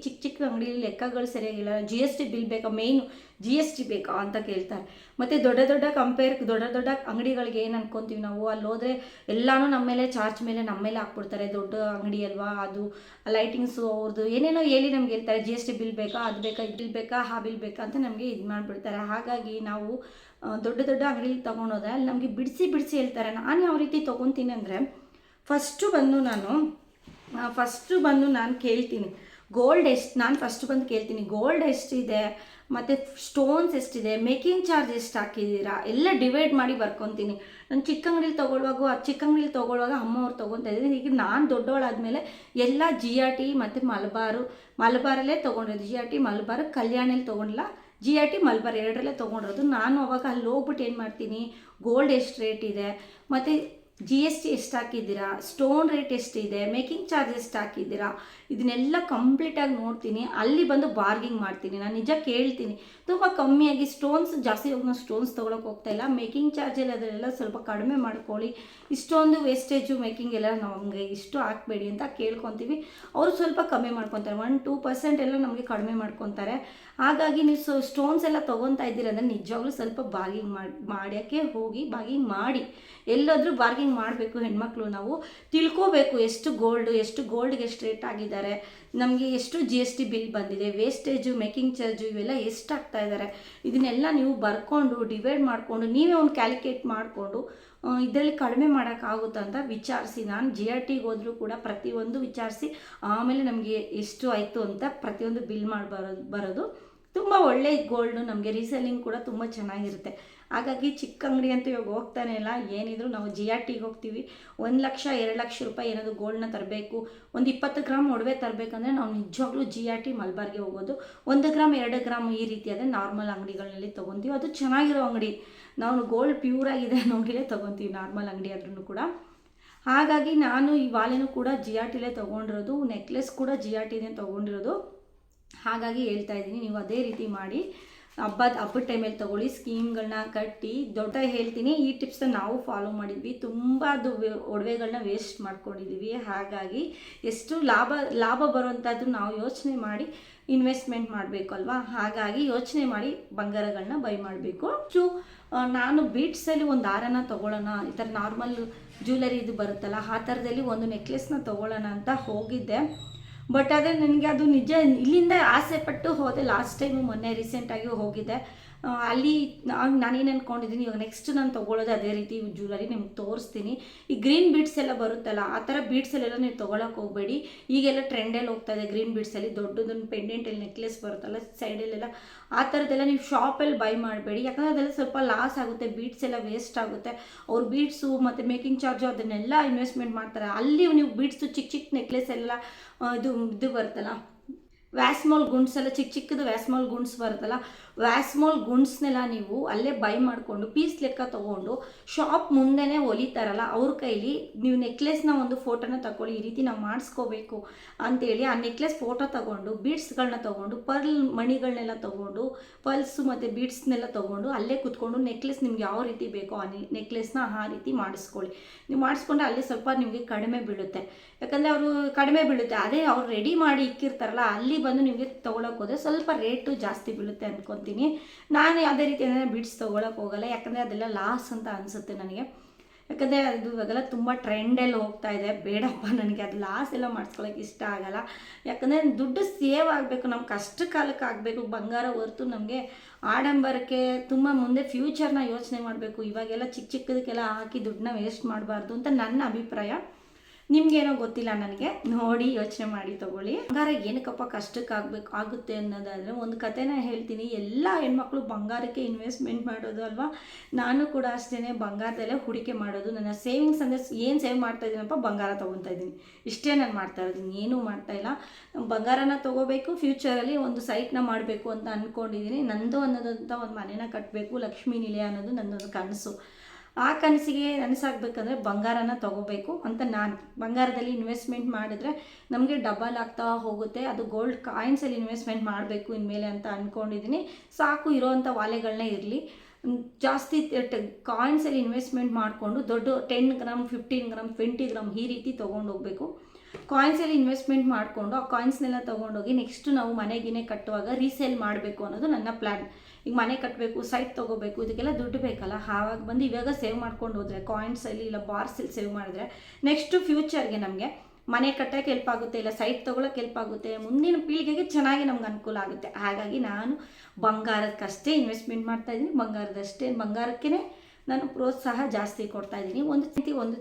ಚಿಕ್ಕ ಚಿಕ್ಕ ಅಂಗಡಿಯಲ್ಲಿ ಲೆಕ್ಕಗಳು ಸರಿಯಾಗಿಲ್ಲ. GST ಬಿಲ್ ಬೇಕಾ, ಮೇಯ್ನು GST ಬೇಕಾ ಅಂತ ಕೇಳ್ತಾರೆ. ಮತ್ತು ದೊಡ್ಡ ದೊಡ್ಡ ಅಂಗಡಿಗಳಿಗೆ ಏನು ಅನ್ಕೊತೀವಿ ನಾವು, ಅಲ್ಲಿ ಹೋದರೆ ಎಲ್ಲನೂ ನಮ್ಮ ಮೇಲೆ ಚಾರ್ಜ್ ಮೇಲೆ ನಮ್ಮ ಮೇಲೆ ಹಾಕ್ಬಿಡ್ತಾರೆ. ದೊಡ್ಡ ಅಂಗಡಿ ಅಲ್ವಾ, ಅದು ಲೈಟಿಂಗ್ಸು ಅವ್ರದ್ದು ಏನೇನೋ ಹೇಳಿ ನಮ್ಗೆ ಹೇಳ್ತಾರೆ, GST ಬಿಲ್ ಬೇಕಾ, ಅದು ಬೇಕಾ, ಇದು ಬಿಲ್ ಬೇಕಾ, ಆ ಬಿಲ್ ಬೇಕಾ ಅಂತ ನಮಗೆ ಇದು ಮಾಡಿಬಿಡ್ತಾರೆ. ಹಾಗಾಗಿ ನಾವು ದೊಡ್ಡ ಅಂಗಡಿಲಿ ತೊಗೊಂಡೋದ್ರೆ ಅಲ್ಲಿ ನಮಗೆ ಬಿಡಿಸಿ ಹೇಳ್ತಾರೆ. ನಾನು ಯಾವ ರೀತಿ ತೊಗೊತೀನಿ ಅಂದರೆ, ಫಸ್ಟು ಬಂದು ನಾನು ಕೇಳ್ತೀನಿ ಗೋಲ್ಡ್ ಎಷ್ಟು, ನಾನು ಫಸ್ಟ್ ಬಂದು ಕೇಳ್ತೀನಿ ಗೋಲ್ಡ್ ಎಷ್ಟಿದೆ, ಮತ್ತು ಸ್ಟೋನ್ಸ್ ಎಷ್ಟಿದೆ, ಮೇಕಿಂಗ್ ಚಾರ್ಜ್ ಎಷ್ಟು ಹಾಕಿದ್ದೀರಾ ಎಲ್ಲ ಡಿವೈಡ್ ಮಾಡಿ ಬರ್ಕೊತೀನಿ. ನಾನು ಚಿಕ್ಕ ಅಂಗಡಿಲಿ ತೊಗೊಳ್ಳುವಾಗ ಅಮ್ಮವ್ರು ತೊಗೊತಾ ಇದ್ದೀನಿ. ಈಗ ನಾನು ದೊಡ್ಡವಳಾದಮೇಲೆ ಎಲ್ಲ GRT ಮತ್ತು ಮಲಬಾರಲ್ಲೇ ತೊಗೊಂಡಿರೋದು. GRT, Malabar, ಕಲ್ಯಾಣಲ್ಲಿ ತೊಗೊಂಡಿಲ್ಲ, GRT, Malabar ಎರಡರಲ್ಲೇ ತೊಗೊಂಡಿರೋದು. ನಾನು ಅವಾಗ ಅಲ್ಲಿ ಹೋಗ್ಬಿಟ್ಟು ಏನು ಮಾಡ್ತೀನಿ, ಗೋಲ್ಡ್ ಎಷ್ಟು ರೇಟ್ ಇದೆ, ಮತ್ತು GST ಎಷ್ಟು ಹಾಕಿದ್ದೀರಾ, ಸ್ಟೋನ್ ರೇಟ್ ಎಷ್ಟಿದೆ, ಮೇಕಿಂಗ್ ಚಾರ್ಜ್ ಎಷ್ಟು ಹಾಕಿದ್ದೀರಾ, ಇದನ್ನೆಲ್ಲ ಕಂಪ್ಲೀಟಾಗಿ ನೋಡ್ತೀನಿ. ಅಲ್ಲಿ ಬಂದು ಬಾರ್ಗಿಂಗ್ ಮಾಡ್ತೀನಿ. ನಾನು ನಿಜ ಕೇಳ್ತೀನಿ, ತುಂಬ ಕಮ್ಮಿಯಾಗಿ ಸ್ಟೋನ್ಸ್ ಜಾಸ್ತಿ ಹೋಗಿ ನಾವು ಸ್ಟೋನ್ಸ್ ತೊಗೊಳಕ್ಕೆ ಹೋಗ್ತಾಯಿಲ್ಲ. ಮೇಕಿಂಗ್ ಚಾರ್ಜಲ್ಲಿ ಅದೆಲ್ಲ ಸ್ವಲ್ಪ ಕಡಿಮೆ ಮಾಡ್ಕೊಳ್ಳಿ, ಇಷ್ಟೊಂದು ವೇಸ್ಟೇಜು ಮೇಕಿಂಗ್ ಎಲ್ಲ ನಮಗೆ ಇಷ್ಟು ಹಾಕಬೇಡಿ ಅಂತ ಕೇಳ್ಕೊತೀವಿ. ಅವರು ಸ್ವಲ್ಪ ಕಮ್ಮಿ ಮಾಡ್ಕೊತಾರೆ, 1-2% ಎಲ್ಲ ನಮಗೆ ಕಡಿಮೆ ಮಾಡ್ಕೊತಾರೆ. ಹಾಗಾಗಿ ನೀವು ಸ್ಟೋನ್ಸ್ ಎಲ್ಲ ತೊಗೊತಾ ಇದ್ದೀರ ಅಂದರೆ ನಿಜವಾಗ್ಲೂ ಸ್ವಲ್ಪ ಬಾರ್ಗಿಂಗ್ ಮಾಡೋಕ್ಕೆ ಹೋಗಿ ಬಾರ್ಗಿಂಗ್ ಮಾಡಿ. ಎಲ್ಲಾದರೂ ಬಾರ್ಗಿಂಗ್ ಮಾಡಬೇಕು. ಹೆಣ್ಮಕ್ಳು ನಾವು ತಿಳ್ಕೋಬೇಕು, ಎಷ್ಟು ಗೋಲ್ಡ್ಗೆ ಎಷ್ಟು ರೇಟ್ ಆಗಿದ್ದಾರೆ, ನಮಗೆ ಎಷ್ಟು GST ಬಿಲ್ ಬಂದಿದೆ, ವೇಸ್ಟೇಜು, ಮೇಕಿಂಗ್ ಚಾರ್ಜು ಇವೆಲ್ಲ ಎಷ್ಟು ಹಾಕ್ತಾ ಇದ್ದಾರೆ, ಇದನ್ನೆಲ್ಲ ನೀವು ಬರ್ಕೊಂಡು ಡಿವೈಡ್ ಮಾಡಿಕೊಂಡು ನೀವೇ ಒಂದು ಕ್ಯಾಲ್ಕುಲೇಟ್ ಮಾಡಿಕೊಂಡು ಇದರಲ್ಲಿ ಕಡಿಮೆ ಮಾಡೋಕ್ಕಾಗುತ್ತಾ ಅಂತ ವಿಚಾರಿಸಿ. ನಾನು GRTಗೆ ಹೋದರೂ ಕೂಡ ಪ್ರತಿಯೊಂದು ವಿಚಾರಿಸಿ ಆಮೇಲೆ ನಮಗೆ ಎಷ್ಟು ಆಯಿತು ಅಂತ ಪ್ರತಿಯೊಂದು ಬಿಲ್ ಮಾಡಿ ಬರೋದು. ತುಂಬ ಒಳ್ಳೆ ಗೋಲ್ಡು, ನಮಗೆ ರೀಸೆಲ್ಲಿಂಗ್ ಕೂಡ ತುಂಬ ಚೆನ್ನಾಗಿರುತ್ತೆ. ಹಾಗಾಗಿ ಚಿಕ್ಕ ಅಂಗಡಿ ಅಂತೂ ಇವಾಗ ಹೋಗ್ತಾನೆ ಇಲ್ಲ. ಏನಿದ್ರು ನಾವು GRTಗೆ ಹೋಗ್ತೀವಿ. 1 ಲಕ್ಷ 2 ಲಕ್ಷ ರೂಪಾಯಿ ಏನಾದರೂ ಗೋಲ್ಡ್ನ ತರಬೇಕು, ಒಂದು 20 ಗ್ರಾಮ್ ಒಡವೆ ತರಬೇಕಂದ್ರೆ ನಾವು ನಿಜವಾಗ್ಲೂ GRT ಮಲ್ಬಾರ್ಗೆ ಹೋಗೋದು. 1 ಗ್ರಾಮ್ 2 ಗ್ರಾಮ್ ಈ ರೀತಿಯಾದ ನಾರ್ಮಲ್ ಅಂಗಡಿಗಳಲ್ಲಿ ತೊಗೊತೀವಿ. ಅದು ಚೆನ್ನಾಗಿರೋ ಅಂಗಡಿ, ನಾವು ಗೋಲ್ಡ್ ಪ್ಯೂರ್ ಆಗಿದೆ ಅನ್ನೋ ಅಂಗಡಿಲೇ ತೊಗೊತೀವಿ, ನಾರ್ಮಲ್ ಅಂಗಡಿ ಆದ್ರೂ ಕೂಡ. ಹಾಗಾಗಿ ನಾನು ಈ ವಾಲೆನೂ ಕೂಡ GRTಲೇ ತೊಗೊಂಡಿರೋದು, ನೆಕ್ಲೆಸ್ ಕೂಡ GRTನೇ ತೊಗೊಂಡಿರೋದು. ಹಾಗಾಗಿ ಹೇಳ್ತಾ ಇದ್ದೀನಿ, ನೀವು ಅದೇ ರೀತಿ ಮಾಡಿ. ಹಬ್ಬದ ಟೈಮಲ್ಲಿ ತೊಗೊಳ್ಳಿ, ಸ್ಕೀಮ್ಗಳನ್ನ ಕಟ್ಟಿ. ದೊಡ್ಡ ಹೇಳ್ತೀನಿ, ಈ ಟಿಪ್ಸ್ನ ನಾವು ಫಾಲೋ ಮಾಡಿದ್ವಿ, ತುಂಬ ಅದು ಒಡವೆಗಳನ್ನ ವೇಸ್ಟ್ ಮಾಡ್ಕೊಂಡಿದ್ದೀವಿ. ಹಾಗಾಗಿ ಎಷ್ಟು ಲಾಭ ಬರುವಂಥದ್ದು ನಾವು ಯೋಚನೆ ಮಾಡಿ ಇನ್ವೆಸ್ಟ್ಮೆಂಟ್ ಮಾಡಬೇಕು ಅಲ್ವಾ. ಹಾಗಾಗಿ ಯೋಚನೆ ಮಾಡಿ ಬಂಗಾರಗಳನ್ನ ಬೈ ಮಾಡಬೇಕು. ನಾನು ಬೀಟ್ಸಲ್ಲಿ ಒಂದು ಹಾರನ ತೊಗೊಳ್ಳೋಣ, ಈ ಥರ ನಾರ್ಮಲ್ ಜ್ಯುವೆಲರಿ ಇದು ಬರುತ್ತಲ್ಲ ಆ ಥರದಲ್ಲಿ ಒಂದು ನೆಕ್ಲೆಸ್ನ ತೊಗೊಳ್ಳೋಣ ಅಂತ ಹೋಗಿದ್ದೆ. ಬಟ್ ಅದೇ ನನಗೆ ಅದು ನಿಜ ಇಲ್ಲಿಂದ ಆಸೆ ಪಟ್ಟು ಹೋದೆ. ಲಾಸ್ಟ್ ಟೈಮು ಮೊನ್ನೆ ರೀಸೆಂಟಾಗಿ ಹೋಗಿದ್ದೆ. ಅಲ್ಲಿ ನಾನೇನು ಅಂದ್ಕೊಂಡಿದ್ದೀನಿ, ಇವಾಗ ನೆಕ್ಸ್ಟ್ ನಾನು ತೊಗೊಳ್ಳೋದು ಅದೇ ರೀತಿ ಜ್ಯುವೆಲರಿ ನಿಮ್ಗೆ ತೋರಿಸ್ತೀನಿ. ಈ ಗ್ರೀನ್ ಬೀಡ್ಸ್ ಎಲ್ಲ ಬರುತ್ತಲ್ಲ ಆ ಥರ ಬೀಡ್ಸಲ್ಲೆಲ್ಲ ನೀವು ತೊಗೊಳಕ್ಕೆ ಹೋಗಬೇಡಿ. ಈಗೆಲ್ಲ ಟ್ರೆಂಡಲ್ಲಿ ಹೋಗ್ತಾ ಇದೆ ಗ್ರೀನ್ ಬೀಡ್ಸಲ್ಲಿ, ದೊಡ್ಡದೊಂದು ಪೆಂಡೆಂಟಲ್ಲಿ ನೆಕ್ಲೆಸ್ ಬರುತ್ತಲ್ಲ ಸೈಡಲ್ಲೆಲ್ಲ, ಆ ಥರದ್ದೆಲ್ಲ ನೀವು ಶಾಪಲ್ಲಿ ಬೈ ಮಾಡಬೇಡಿ. ಯಾಕಂದರೆ ಅದೆಲ್ಲ ಸ್ವಲ್ಪ ಲಾಸ್ ಆಗುತ್ತೆ, ಬೀಡ್ಸ್ ಎಲ್ಲ ವೇಸ್ಟ್ ಆಗುತ್ತೆ. ಅವ್ರು ಬೀಡ್ಸು ಮತ್ತು ಮೇಕಿಂಗ್ ಚಾರ್ಜು ಅದನ್ನೆಲ್ಲ ಇನ್ವೆಸ್ಟ್ಮೆಂಟ್ ಮಾಡ್ತಾರೆ. ಅಲ್ಲಿ ನೀವು ಬೀಡ್ಸು ಚಿಕ್ಕ ನೆಕ್ಲೆಸ್ ಎಲ್ಲ ಇದು ಬರುತ್ತಲ್ಲ, ವ್ಯಾಸ್ಮಾಲ್ ಗುಂಡ್ಸ್ ಎಲ್ಲ ಚಿಕ್ಕದು ವ್ಯಾಸ್ಮಾಲ್ ಗುಂಡ್ಸ್ ಬರುತ್ತಲ್ಲ, ವ್ಯಾಸ್ಮಾಲ್ ಗುಂಡ್ಸ್ನೆಲ್ಲ ನೀವು ಅಲ್ಲೇ ಬೈ ಮಾಡಿಕೊಂಡು ಪೀಸ್ ಲೆಕ್ಕ ತೊಗೊಂಡು ಶಾಪ್ ಮುಂದೆನೇ ಹೊಲಿತಾರಲ್ಲ ಅವ್ರ ಕೈಲಿ ನೀವು ನೆಕ್ಲೆಸ್ನ ಒಂದು ಫೋಟೋನ ತಗೊಳ್ಳಿ, ಈ ರೀತಿ ನಾವು ಮಾಡಿಸ್ಕೋಬೇಕು ಅಂತೇಳಿ ಆ ನೆಕ್ಲೆಸ್ ಫೋಟೋ ತೊಗೊಂಡು ಬೀಡ್ಸ್ಗಳನ್ನ ತೊಗೊಂಡು ಪರ್ಲ್ ಮಣಿಗಳನ್ನೆಲ್ಲ ತೊಗೊಂಡು ಪಲ್ಸು ಮತ್ತು ಬೀಡ್ಸ್ನೆಲ್ಲ ತೊಗೊಂಡು ಅಲ್ಲೇ ಕೂತ್ಕೊಂಡು ನೆಕ್ಲೆಸ್ ನಿಮ್ಗೆ ಯಾವ ರೀತಿ ಬೇಕೋ ಆ ನೆಕ್ಲೆಸ್ನ ಆ ರೀತಿ ಮಾಡಿಸ್ಕೊಳ್ಳಿ. ನೀವು ಮಾಡಿಸ್ಕೊಂಡ್ರೆ ಅಲ್ಲಿ ಸ್ವಲ್ಪ ನಿಮಗೆ ಕಡಿಮೆ ಬೀಳುತ್ತೆ. ಯಾಕಂದರೆ ಅವರು ಕಡಿಮೆ ಬೀಳುತ್ತೆ, ಅದೇ ಅವ್ರು ರೆಡಿ ಮಾಡಿ ಇಕ್ಕಿರ್ತಾರಲ್ಲ ಅಲ್ಲಿ ಬಂದು ನಿಮಗೆ ತೊಗೊಳಕ್ಕೆ ಹೋದರೆ ಸ್ವಲ್ಪ ರೇಟು ಜಾಸ್ತಿ ಬೀಳುತ್ತೆ ಅಂದ್ಕೊತೀನಿ. ನಾನು ಯಾವುದೇ ರೀತಿ ಅಂದರೆ ಬೀಡ್ಸ್ ತೊಗೊಳಕ್ಕೆ ಹೋಗಲ್ಲ, ಯಾಕಂದರೆ ಅದೆಲ್ಲ ಲಾಸ್ ಅಂತ ಅನಿಸುತ್ತೆ ನನಗೆ. ಯಾಕಂದರೆ ಅದು ಇವಾಗೆಲ್ಲ ತುಂಬ ಟ್ರೆಂಡಲ್ಲಿ ಹೋಗ್ತಾ ಇದೆ, ಬೇಡಪ್ಪ ನನಗೆ ಅದು ಲಾಸ್ ಎಲ್ಲ ಮಾಡಿಸ್ಕೊಳ್ಳೋಕೆ ಇಷ್ಟ ಆಗಲ್ಲ. ಯಾಕಂದರೆ ದುಡ್ಡು ಸೇವ್ ಆಗಬೇಕು, ನಮ್ಮ ಕಷ್ಟ ಕಾಲಕ್ಕೆ ಆಗಬೇಕು ಬಂಗಾರ ಹೊರತು ನಮಗೆ ಆಡಂಬರಕ್ಕೆ ತುಂಬ ಮುಂದೆ ಫ್ಯೂಚರ್ನ ಯೋಚನೆ ಮಾಡಬೇಕು. ಇವಾಗೆಲ್ಲ ಚಿಕ್ಕದಕ್ಕೆಲ್ಲ ಹಾಕಿ ದುಡ್ಡನ್ನ ವೇಸ್ಟ್ ಮಾಡಬಾರ್ದು ಅಂತ ನನ್ನ ಅಭಿಪ್ರಾಯ. ನಿಮ್ಗೇನೋ ಗೊತ್ತಿಲ್ಲ, ನನಗೆ ನೋಡಿ ಯೋಚನೆ ಮಾಡಿ ತೊಗೊಳ್ಳಿ. ಬಂಗಾರ ಏನಕ್ಕಪ್ಪ ಕಷ್ಟಕ್ಕೆ ಆಗುತ್ತೆ ಅನ್ನೋದಾದರೆ ಒಂದು ಕಥೆನ ಹೇಳ್ತೀನಿ. ಎಲ್ಲ ಹೆಣ್ಮಕ್ಳು ಬಂಗಾರಕ್ಕೆ ಇನ್ವೆಸ್ಟ್ಮೆಂಟ್ ಮಾಡೋದು ಅಲ್ವಾ. ನಾನು ಕೂಡ ಅಷ್ಟೇ ಬಂಗಾರದಲ್ಲೇ ಹೂಡಿಕೆ ಮಾಡೋದು. ನನ್ನ ಸೇವಿಂಗ್ಸ್ ಅಂದರೆ ಏನು ಸೇವ್ ಮಾಡ್ತಾ ಇದ್ದೀನಪ್ಪ, ಬಂಗಾರ ತೊಗೊತಾ ಇದ್ದೀನಿ, ಇಷ್ಟೇ ನಾನು ಮಾಡ್ತಾ ಇದ್ದೀನಿ, ಏನೂ ಮಾಡ್ತಾಯಿಲ್ಲ. ಬಂಗಾರನ ತೊಗೋಬೇಕು, ಫ್ಯೂಚರಲ್ಲಿ ಒಂದು ಸೈಟ್ನ ಮಾಡಬೇಕು ಅಂತ ಅಂದ್ಕೊಂಡಿದ್ದೀನಿ. ನಂದು ಅನ್ನೋದಂಥ ಒಂದು ಮನೇನ ಕಟ್ಟಬೇಕು, ಲಕ್ಷ್ಮೀ ನಿಲಯ ಅನ್ನೋದು ನನ್ನೊಂದು ಕನಸು. ಆ ಕನಸಿಗೆ ನನಸಾಗಬೇಕಂದ್ರೆ ಬಂಗಾರನ ತೊಗೋಬೇಕು ಅಂತ ನಾನು ಬಂಗಾರದಲ್ಲಿ ಇನ್ವೆಸ್ಟ್ಮೆಂಟ್ ಮಾಡಿದ್ರೆ ನಮಗೆ ಡಬಲ್ ಆಗ್ತಾ ಹೋಗುತ್ತೆ. ಅದು ಗೋಲ್ಡ್ ಕಾಯಿನ್ಸಲ್ಲಿ ಇನ್ವೆಸ್ಟ್ಮೆಂಟ್ ಮಾಡಬೇಕು ಇನ್ಮೇಲೆ ಅಂತ ಅಂದ್ಕೊಂಡಿದ್ದೀನಿ. ಸಾಕು ಇರೋವಂಥ ವಾಲೆಗಳನ್ನೇ ಇರಲಿ, ಜಾಸ್ತಿ ಕಾಯಿನ್ಸಲ್ಲಿ ಇನ್ವೆಸ್ಟ್ಮೆಂಟ್ ಮಾಡಿಕೊಂಡು ದೊಡ್ಡ 10 ಗ್ರಾಮ್ 15 ಗ್ರಾಮ್ 20 ಗ್ರಾಮ್ ಈ ರೀತಿ ತೊಗೊಂಡೋಗ್ಬೇಕು. ಕಾಯಿನ್ಸಲ್ಲಿ ಇನ್ವೆಸ್ಟ್ಮೆಂಟ್ ಮಾಡಿಕೊಂಡು ಆ ಕಾಯಿನ್ಸ್ನೆಲ್ಲ ತೊಗೊಂಡೋಗಿ ನೆಕ್ಸ್ಟ್ ನಾವು ಮನೆಗಿನೇ ಕಟ್ಟುವಾಗ ರೀಸೇಲ್ ಮಾಡಬೇಕು ಅನ್ನೋದು ನನ್ನ ಪ್ಲ್ಯಾನ್. ಈಗ ಮನೆ ಕಟ್ಟಬೇಕು, ಸೈಟ್ ತೊಗೋಬೇಕು, ಇದಕ್ಕೆಲ್ಲ ದುಡ್ಡು ಬೇಕಲ್ಲ. ಆವಾಗ ಬಂದು ಇವಾಗ ಸೇವ್ ಮಾಡ್ಕೊಂಡು ಹೋದರೆ ಕಾಯಿನ್ಸಲ್ಲಿ ಇಲ್ಲ ಬಾರ್ಸಲ್ಲಿ ಸೇವ್ ಮಾಡಿದ್ರೆ ನೆಕ್ಸ್ಟು ಫ್ಯೂಚರ್ಗೆ ನಮಗೆ ಮನೆ ಕಟ್ಟೋಕ್ಕೆ ಹೆಲ್ಪ್ ಆಗುತ್ತೆ, ಇಲ್ಲ ಸೈಟ್ ತೊಗೊಳಕ್ಕೆ ಹೆಲ್ಪ್ ಆಗುತ್ತೆ, ಮುಂದಿನ ಪೀಳಿಗೆಗೆ ಚೆನ್ನಾಗಿ ನಮ್ಗೆ ಅನುಕೂಲ ಆಗುತ್ತೆ. ಹಾಗಾಗಿ ನಾನು ಬಂಗಾರಕ್ಕಷ್ಟೇ ಇನ್ವೆಸ್ಟ್ಮೆಂಟ್ ಮಾಡ್ತಾಯಿದ್ದೀನಿ, ಬಂಗಾರಕ್ಕೇ ನಾನು ಪ್ರೋತ್ಸಾಹ ಜಾಸ್ತಿ ಕೊಡ್ತಾಯಿದ್ದೀನಿ. ಒಂದು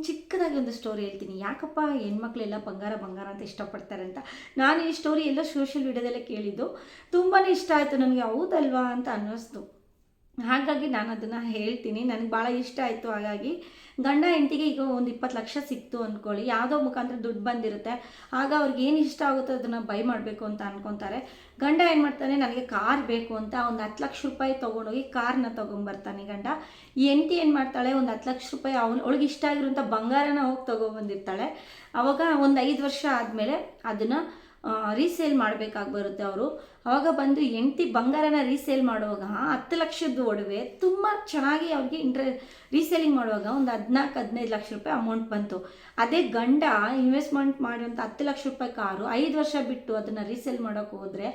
ಚಿಕ್ಕದಾಗಿ ಒಂದು ಸ್ಟೋರಿ ಹೇಳ್ತೀನಿ. ಯಾಕಪ್ಪ ಹೆಣ್ಮಕ್ಳೆಲ್ಲ ಬಂಗಾರ ಅಂತ ಇಷ್ಟಪಡ್ತಾರೆ ಅಂತ. ನಾನು ಈ ಸ್ಟೋರಿ ಎಲ್ಲ ಸೋಷಿಯಲ್ ಮೀಡಿಯಾದಲ್ಲೇ ಕೇಳಿದ್ದು, ತುಂಬಾ ಇಷ್ಟ ಆಯಿತು ನನಗೆ, ಹೌದಲ್ವಾ ಅಂತ ಅನ್ನಿಸ್ತು. ಹಾಗಾಗಿ ನಾನು ಅದನ್ನು ಹೇಳ್ತೀನಿ, ನನಗೆ ಭಾಳ ಇಷ್ಟ ಆಯಿತು. ಹಾಗಾಗಿ ಗಂಡ ಹೆಂಡತಿಗೆ ಈಗ ಒಂದು 20 ಲಕ್ಷ ಸಿಕ್ತು ಅಂದ್ಕೊಳ್ಳಿ, ಯಾವುದೋ ಮುಖಾಂತರ ದುಡ್ಡು ಬಂದಿರುತ್ತೆ. ಆಗ ಅವ್ರಿಗೆ ಏನು ಇಷ್ಟ ಆಗುತ್ತೋ ಅದನ್ನು ಬೈ ಮಾಡಬೇಕು ಅಂತ ಅಂದ್ಕೊತಾರೆ. ಗಂಡ ಏನು ಮಾಡ್ತಾನೆ, ನನಗೆ ಕಾರ್ ಬೇಕು ಅಂತ ಒಂದು 10 ಲಕ್ಷ ರೂಪಾಯಿ ತೊಗೊಂಡೋಗಿ ಕಾರ್ನ ತೊಗೊಂಬರ್ತಾನೆ ಗಂಡ. ಈ ಹೆಂಡತಿ ಏನು ಮಾಡ್ತಾಳೆ, ಒಂದು 10 ಲಕ್ಷ ರೂಪಾಯಿ ಅವಳಿಗೆ ಇಷ್ಟ ಆಗಿರುವಂಥ ಬಂಗಾರನ ಹೋಗಿ ತೊಗೊಬಂದಿರ್ತಾಳೆ. ಆವಾಗ ಒಂದು 5 ವರ್ಷ ಆದಮೇಲೆ ಅದನ್ನು ರೀಸೇಲ್ ಮಾಡಬೇಕಾಗಿ ಬರುತ್ತೆ ಅವರು. ಆವಾಗ ಬಂದು ಹೆಂಡತಿ ಬಂಗಾರನ ರೀಸೇಲ್ ಮಾಡುವಾಗ 10 ಲಕ್ಷದ ಒಡವೆ ತುಂಬ ಚೆನ್ನಾಗಿ ಅವ್ರಿಗೆ ರೀಸೇಲಿಂಗ್ ಮಾಡುವಾಗ ಒಂದು 14-15 ಲಕ್ಷ ರೂಪಾಯಿ ಅಮೌಂಟ್ ಬಂತು. ಅದೇ ಗಂಡ ಇನ್ವೆಸ್ಟ್ಮೆಂಟ್ ಮಾಡಿರುವಂಥ 10 ಲಕ್ಷ ರೂಪಾಯಿ ಕಾರು 5 ವರ್ಷ ಬಿಟ್ಟು ಅದನ್ನು ರೀಸೇಲ್ ಮಾಡೋಕ್ಕೆ ಹೋದರೆ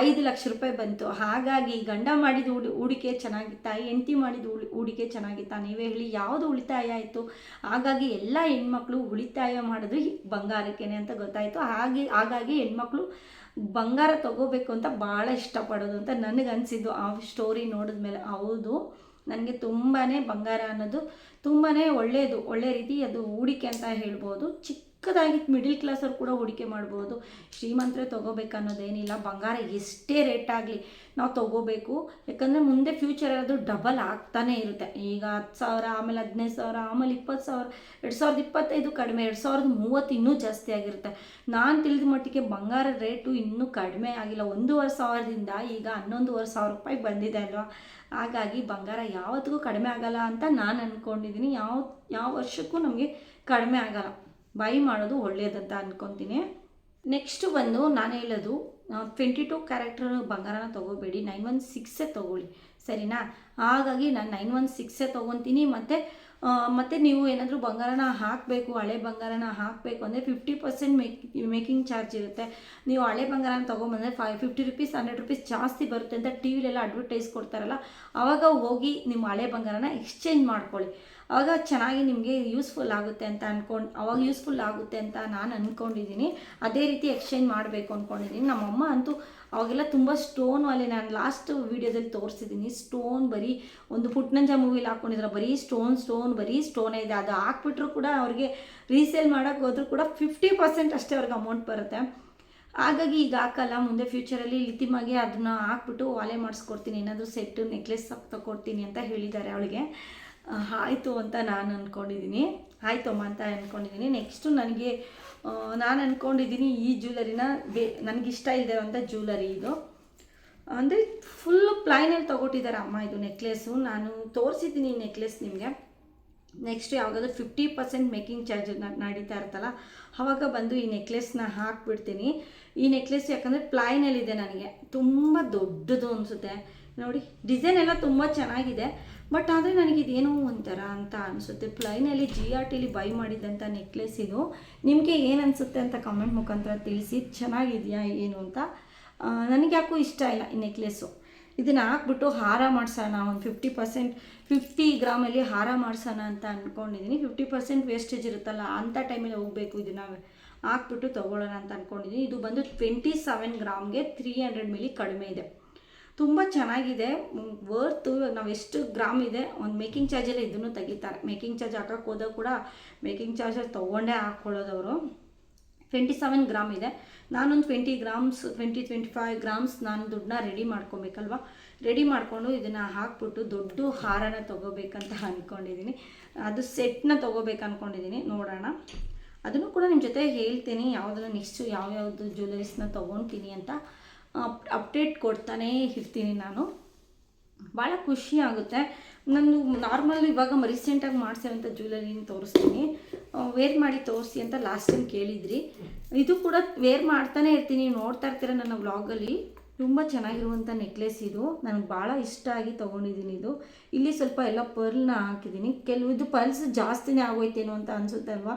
5 ಲಕ್ಷ ರೂಪಾಯಿ ಬಂತು. ಹಾಗಾಗಿ ಗಂಡ ಮಾಡಿದ ಹೂಡಿಕೆ ಚೆನ್ನಾಗಿತ್ತಾ, ಹೆಂಡತಿ ಮಾಡಿದ ಹೂಡಿಕೆ ಚೆನ್ನಾಗಿತ್ತಾ, ನೀವೇ ಹೇಳಿ, ಯಾವುದು ಉಳಿತಾಯ ಆಯಿತು? ಹಾಗಾಗಿ ಎಲ್ಲ ಹೆಣ್ಮಕ್ಳು ಉಳಿತಾಯ ಮಾಡೋದು ಬಂಗಾರಕ್ಕೇನೆ ಅಂತ ಗೊತ್ತಾಯಿತು. ಹಾಗಾಗಿ ಹೆಣ್ಮಕ್ಳು ಬಂಗಾರ ತೊಗೋಬೇಕು ಅಂತ ಭಾಳ ಇಷ್ಟಪಡೋದು ಅಂತ ನನಗನ್ಸಿದ್ದು ಆ ಸ್ಟೋರಿ ನೋಡಿದ್ಮೇಲೆ. ಹೌದು, ನನಗೆ ತುಂಬಾ ಬಂಗಾರ ಅನ್ನೋದು ತುಂಬಾ ಒಳ್ಳೆಯದು, ಒಳ್ಳೆ ರೀತಿ ಅದು ಹೂಡಿಕೆ ಅಂತ ಹೇಳ್ಬೋದು. ಚಿಕ್ಕ ಚಿಕ್ಕದಾಗಿ ಮಿಡಿಲ್ ಕ್ಲಾಸವ್ರು ಕೂಡ ಹೂಡಿಕೆ ಮಾಡ್ಬೋದು. ಶ್ರೀಮಂತರೇ ತೊಗೋಬೇಕನ್ನೋದೇನಿಲ್ಲ. ಬಂಗಾರ ಎಷ್ಟೇ ರೇಟ್ ಆಗಲಿ ನಾವು ತೊಗೋಬೇಕು. ಯಾಕಂದರೆ ಮುಂದೆ ಫ್ಯೂಚರ್ ಅದು ಡಬಲ್ ಆಗ್ತಾನೇ ಇರುತ್ತೆ. ಈಗ 10,000, ಆಮೇಲೆ 15,000, ಆಮೇಲೆ 20,000, 2025 ಕಡಿಮೆ, 2030 ಇನ್ನೂ ಜಾಸ್ತಿ ಆಗಿರುತ್ತೆ. ನಾನು ತಿಳಿದ ಮಟ್ಟಿಗೆ ಬಂಗಾರ ರೇಟು ಇನ್ನೂ ಕಡಿಮೆ ಆಗಿಲ್ಲ. 1,500ದಿಂದ ಈಗ 11,500 ರೂಪಾಯಿ ಬಂದಿದೆ ಅಲ್ವಾ. ಹಾಗಾಗಿ ಬಂಗಾರ ಯಾವತ್ತಿಗೂ ಕಡಿಮೆ ಆಗಲ್ಲ ಅಂತ ನಾನು ಅಂದ್ಕೊಂಡಿದ್ದೀನಿ. ಯಾವ ವರ್ಷಕ್ಕೂ ನಮಗೆ ಕಡಿಮೆ ಆಗಲ್ಲ. ಬೈ ಮಾಡೋದು ಒಳ್ಳೆಯದಂತ ಅಂದ್ಕೊತೀನಿ. ನೆಕ್ಸ್ಟು ಬಂದು ನಾನು ಹೇಳೋದು 22 ಕ್ಯಾರೆಕ್ಟರ್ ಬಂಗಾರನ ತೊಗೋಬೇಡಿ, 916 ತೊಗೊಳ್ಳಿ, ಸರಿನಾ. ಹಾಗಾಗಿ ನಾನು 916 ತೊಗೊತೀನಿ. ಮತ್ತು ನೀವು ಏನಾದರೂ ಬಂಗಾರನ ಹಾಕಬೇಕು, ಹಳೆ ಬಂಗಾರನ ಹಾಕಬೇಕು ಅಂದರೆ 50% ಮೇಕಿಂಗ್ ಚಾರ್ಜ್ ಇರುತ್ತೆ. ನೀವು ಹಳೆ ಬಂಗಾರನ ತೊಗೊಂಬಂದರೆ 50 ರೂಪೀಸ್ 100 ರೂಪೀಸ್ ಜಾಸ್ತಿ ಬರುತ್ತೆ ಅಂತ ಟಿ ವಿಲೆಲ್ಲ ಅಡ್ವರ್ಟೈಸ್ ಕೊಡ್ತಾರಲ್ಲ, ಆವಾಗ ಹೋಗಿ ನಿಮ್ಮ ಹಳೆ ಬಂಗಾರನ ಎಕ್ಸ್ಚೇಂಜ್ ಮಾಡ್ಕೊಳ್ಳಿ. ಆವಾಗ ಚೆನ್ನಾಗಿ ನಿಮಗೆ ಯೂಸ್ಫುಲ್ ಆಗುತ್ತೆ ಅಂತ ಅವಾಗ ಯೂಸ್ಫುಲ್ ಆಗುತ್ತೆ ಅಂತ ನಾನು ಅಂದ್ಕೊಂಡಿದ್ದೀನಿ. ಅದೇ ರೀತಿ ಎಕ್ಸ್ಚೇಂಜ್ ಮಾಡಬೇಕು ಅಂದ್ಕೊಂಡಿದ್ದೀನಿ. ನಮ್ಮಮ್ಮ ಅಂತೂ ಅವಾಗೆಲ್ಲ ತುಂಬ ಸ್ಟೋನ್ ಅಲ್ಲಿ, ನಾನು ಲಾಸ್ಟ್ ವೀಡಿಯೋದಲ್ಲಿ ತೋರಿಸಿದ್ದೀನಿ, ಸ್ಟೋನ್ ಬರೀ ಒಂದು ಪುಟ್ನಂಜ ಮೂವಿಲಿ ಹಾಕ್ಕೊಂಡಿದ್ರೆ ಬರೀ ಸ್ಟೋನ್ ಬರೀ ಸ್ಟೋನೇ ಇದೆ. ಅದು ಹಾಕ್ಬಿಟ್ರು ಕೂಡ ಅವ್ರಿಗೆ ರೀಸೇಲ್ ಮಾಡೋಕ್ಕೆ ಹೋದ್ರೂ ಕೂಡ 50% ಅಷ್ಟೇ ಅವ್ರಿಗೆ ಅಮೌಂಟ್ ಬರುತ್ತೆ. ಹಾಗಾಗಿ ಈಗ ಹಾಕಲ್ಲ, ಮುಂದೆ ಫ್ಯೂಚರಲ್ಲಿ ಲಿತಿಮಾಗೆ ಅದನ್ನ ಹಾಕ್ಬಿಟ್ಟು ವಾಲೆ ಮಾಡಿಸ್ಕೊಡ್ತೀನಿ, ಏನಾದರೂ ಸೆಟ್ಟು ನೆಕ್ಲೆಸ್ ತಗೊಡ್ತೀನಿ ಅಂತ ಹೇಳಿದ್ದಾರೆ ಅವಳಿಗೆ. ಆಯಿತು ಅಂತ ನಾನು ಅಂದ್ಕೊಂಡಿದ್ದೀನಿ, ಆಯ್ತಮ್ಮ ಅಂತ ಅಂದ್ಕೊಂಡಿದ್ದೀನಿ. ನೆಕ್ಸ್ಟು ನಾನು ಅಂದ್ಕೊಂಡಿದ್ದೀನಿ ಈ ಜ್ಯುವೆಲರಿನ ನನಗಿಷ್ಟ ಇಲ್ಲದೆ ಜ್ಯುವೆಲರಿ ಇದು ಅಂದರೆ ಫುಲ್ಲು ಪ್ಲೈನಲ್ಲಿ ತೊಗೊಟ್ಟಿದ್ದಾರೆ ಅಮ್ಮ. ಇದು ನೆಕ್ಲೆಸ್ಸು ನಾನು ತೋರಿಸಿದ್ದೀನಿ ನೆಕ್ಲೆಸ್ ನಿಮಗೆ. ನೆಕ್ಸ್ಟ್ ಯಾವುದಾದ್ರೂ 50% ಮೇಕಿಂಗ್ ಚಾರ್ಜ್ ನಡೀತಾ ಇರುತ್ತಲ್ಲ, ಆವಾಗ ಬಂದು ಈ ನೆಕ್ಲೆಸ್ನ ಹಾಕ್ಬಿಡ್ತೀನಿ. ಈ ನೆಕ್ಲೆಸ್ ಯಾಕಂದರೆ ಪ್ಲೈನಲ್ಲಿದೆ, ನನಗೆ ತುಂಬ ದೊಡ್ಡದು ಅನಿಸುತ್ತೆ ನೋಡಿ. ಡಿಸೈನ್ ಎಲ್ಲ ತುಂಬ ಚೆನ್ನಾಗಿದೆ, ಬಟ್ ಆದರೆ ನನಗಿದೇನೋ ಒಂಥರ ಅಂತ ಅನಿಸುತ್ತೆ. ಪ್ಲೈನಲ್ಲಿ GRTಲಿ ಬೈ ಮಾಡಿದ್ದಂಥ ನೆಕ್ಲೆಸ್ ಇದು. ನಿಮಗೆ ಏನು ಅನಿಸುತ್ತೆ ಅಂತ ಕಮೆಂಟ್ ಮುಖಾಂತರ ತಿಳಿಸಿ. ಚೆನ್ನಾಗಿದೆಯಾ ಏನು ಅಂತ. ನನಗೆ ಯಾಕೋ ಇಷ್ಟ ಇಲ್ಲ ಈ ನೆಕ್ಲೆಸ್ಸು. ಇದನ್ನು ಹಾಕ್ಬಿಟ್ಟು ಹಾರ ಮಾಡಿಸೋಣ, ಒಂದು 50 ಗ್ರಾಮಲ್ಲಿ ಹಾರ ಮಾಡಿಸೋಣ ಅಂತ ಅಂದ್ಕೊಂಡಿದ್ದೀನಿ. 50% ವೇಸ್ಟೇಜ್ ಇರುತ್ತಲ್ಲ, ಅಂಥ ಟೈಮಲ್ಲಿ ಹೋಗಬೇಕು, ಇದನ್ನು ಹಾಕ್ಬಿಟ್ಟು ತೊಗೊಳ್ಳೋಣ ಅಂತ ಅಂದ್ಕೊಂಡಿದ್ದೀನಿ. ಇದು ಬಂದು 27 ಗ್ರಾಮ್ಗೆ 300 ಮಿಲಿ ಕಡಿಮೆ ಇದೆ. ತುಂಬ ಚೆನ್ನಾಗಿದೆ, ವರ್ತು. ನಾವು ಎಷ್ಟು ಗ್ರಾಮ್ ಇದೆ, ಒಂದು ಮೇಕಿಂಗ್ ಚಾರ್ಜಲ್ಲೇ ಇದನ್ನು ತೆಗಿತಾರೆ. ಮೇಕಿಂಗ್ ಚಾರ್ಜ್ ಹಾಕೋಕ್ಕೆ ಹೋದಾಗ ಕೂಡ ಮೇಕಿಂಗ್ ಚಾರ್ಜಲ್ಲಿ ತೊಗೊಂಡೇ ಹಾಕ್ಕೊಳ್ಳೋದವರು. 27 ಗ್ರಾಮ್ ಇದೆ. ನಾನೊಂದು 25 ಗ್ರಾಮ್ಸ್ ನಾನು ದುಡ್ಡನ್ನ ರೆಡಿ ಮಾಡ್ಕೊಬೇಕಲ್ವ. ರೆಡಿ ಮಾಡಿಕೊಂಡು ಇದನ್ನು ಹಾಕ್ಬಿಟ್ಟು ದೊಡ್ಡ ಹಾರನ ತೊಗೋಬೇಕಂತ ಅಂದ್ಕೊಂಡಿದ್ದೀನಿ. ಅದು ಸೆಟ್ನ ತೊಗೋಬೇಕು ಅಂದ್ಕೊಂಡಿದ್ದೀನಿ. ನೋಡೋಣ, ಅದನ್ನು ಕೂಡ ನಿಮ್ಮ ಜೊತೆ ಹೇಳ್ತೀನಿ, ಯಾವುದನ್ನು ನೆಕ್ಸ್ಟು ಯಾವ್ಯಾವುದು ಜ್ಯುವೆಲರೀಸ್ನ ತೊಗೊತೀನಿ ಅಂತ ಅಪ್ಡೇಟ್ ಕೊಡ್ತಾನೇ ಇರ್ತೀನಿ ನಾನು. ಭಾಳ ಖುಷಿ ಆಗುತ್ತೆ. ನಾನು ನಾರ್ಮಲ್ ಇವಾಗ ರೀಸೆಂಟಾಗಿ ಮಾಡಿಸಿರೋಂಥ ಜ್ಯುವೆಲರಿನ ತೋರಿಸ್ತೀನಿ. ವೇರ್ ಮಾಡಿ ತೋರಿಸಿ ಅಂತ ಲಾಸ್ಟ್ ಟೈಮ್ ಕೇಳಿದ್ರಿ. ಇದು ಕೂಡ ವೇರ್ ಮಾಡ್ತಾನೆ ಇರ್ತೀನಿ, ನೋಡ್ತಾ ಇರ್ತೀರ ನನ್ನ ವ್ಲಾಗಲ್ಲಿ. ತುಂಬ ಚೆನ್ನಾಗಿರುವಂಥ ನೆಕ್ಲೆಸ್ ಇದು, ನನಗೆ ಭಾಳ ಇಷ್ಟ ಆಗಿ ತೊಗೊಂಡಿದ್ದೀನಿ. ಇದು ಇಲ್ಲಿ ಸ್ವಲ್ಪ ಎಲ್ಲ ಪರ್ಲ್ನ ಹಾಕಿದ್ದೀನಿ. ಇದು ಪಲ್ಸ್ ಜಾಸ್ತಿನೇ ಆಗೋಯ್ತೇನೋ ಅಂತ ಅನಿಸುತ್ತೆ ಅಲ್ವಾ.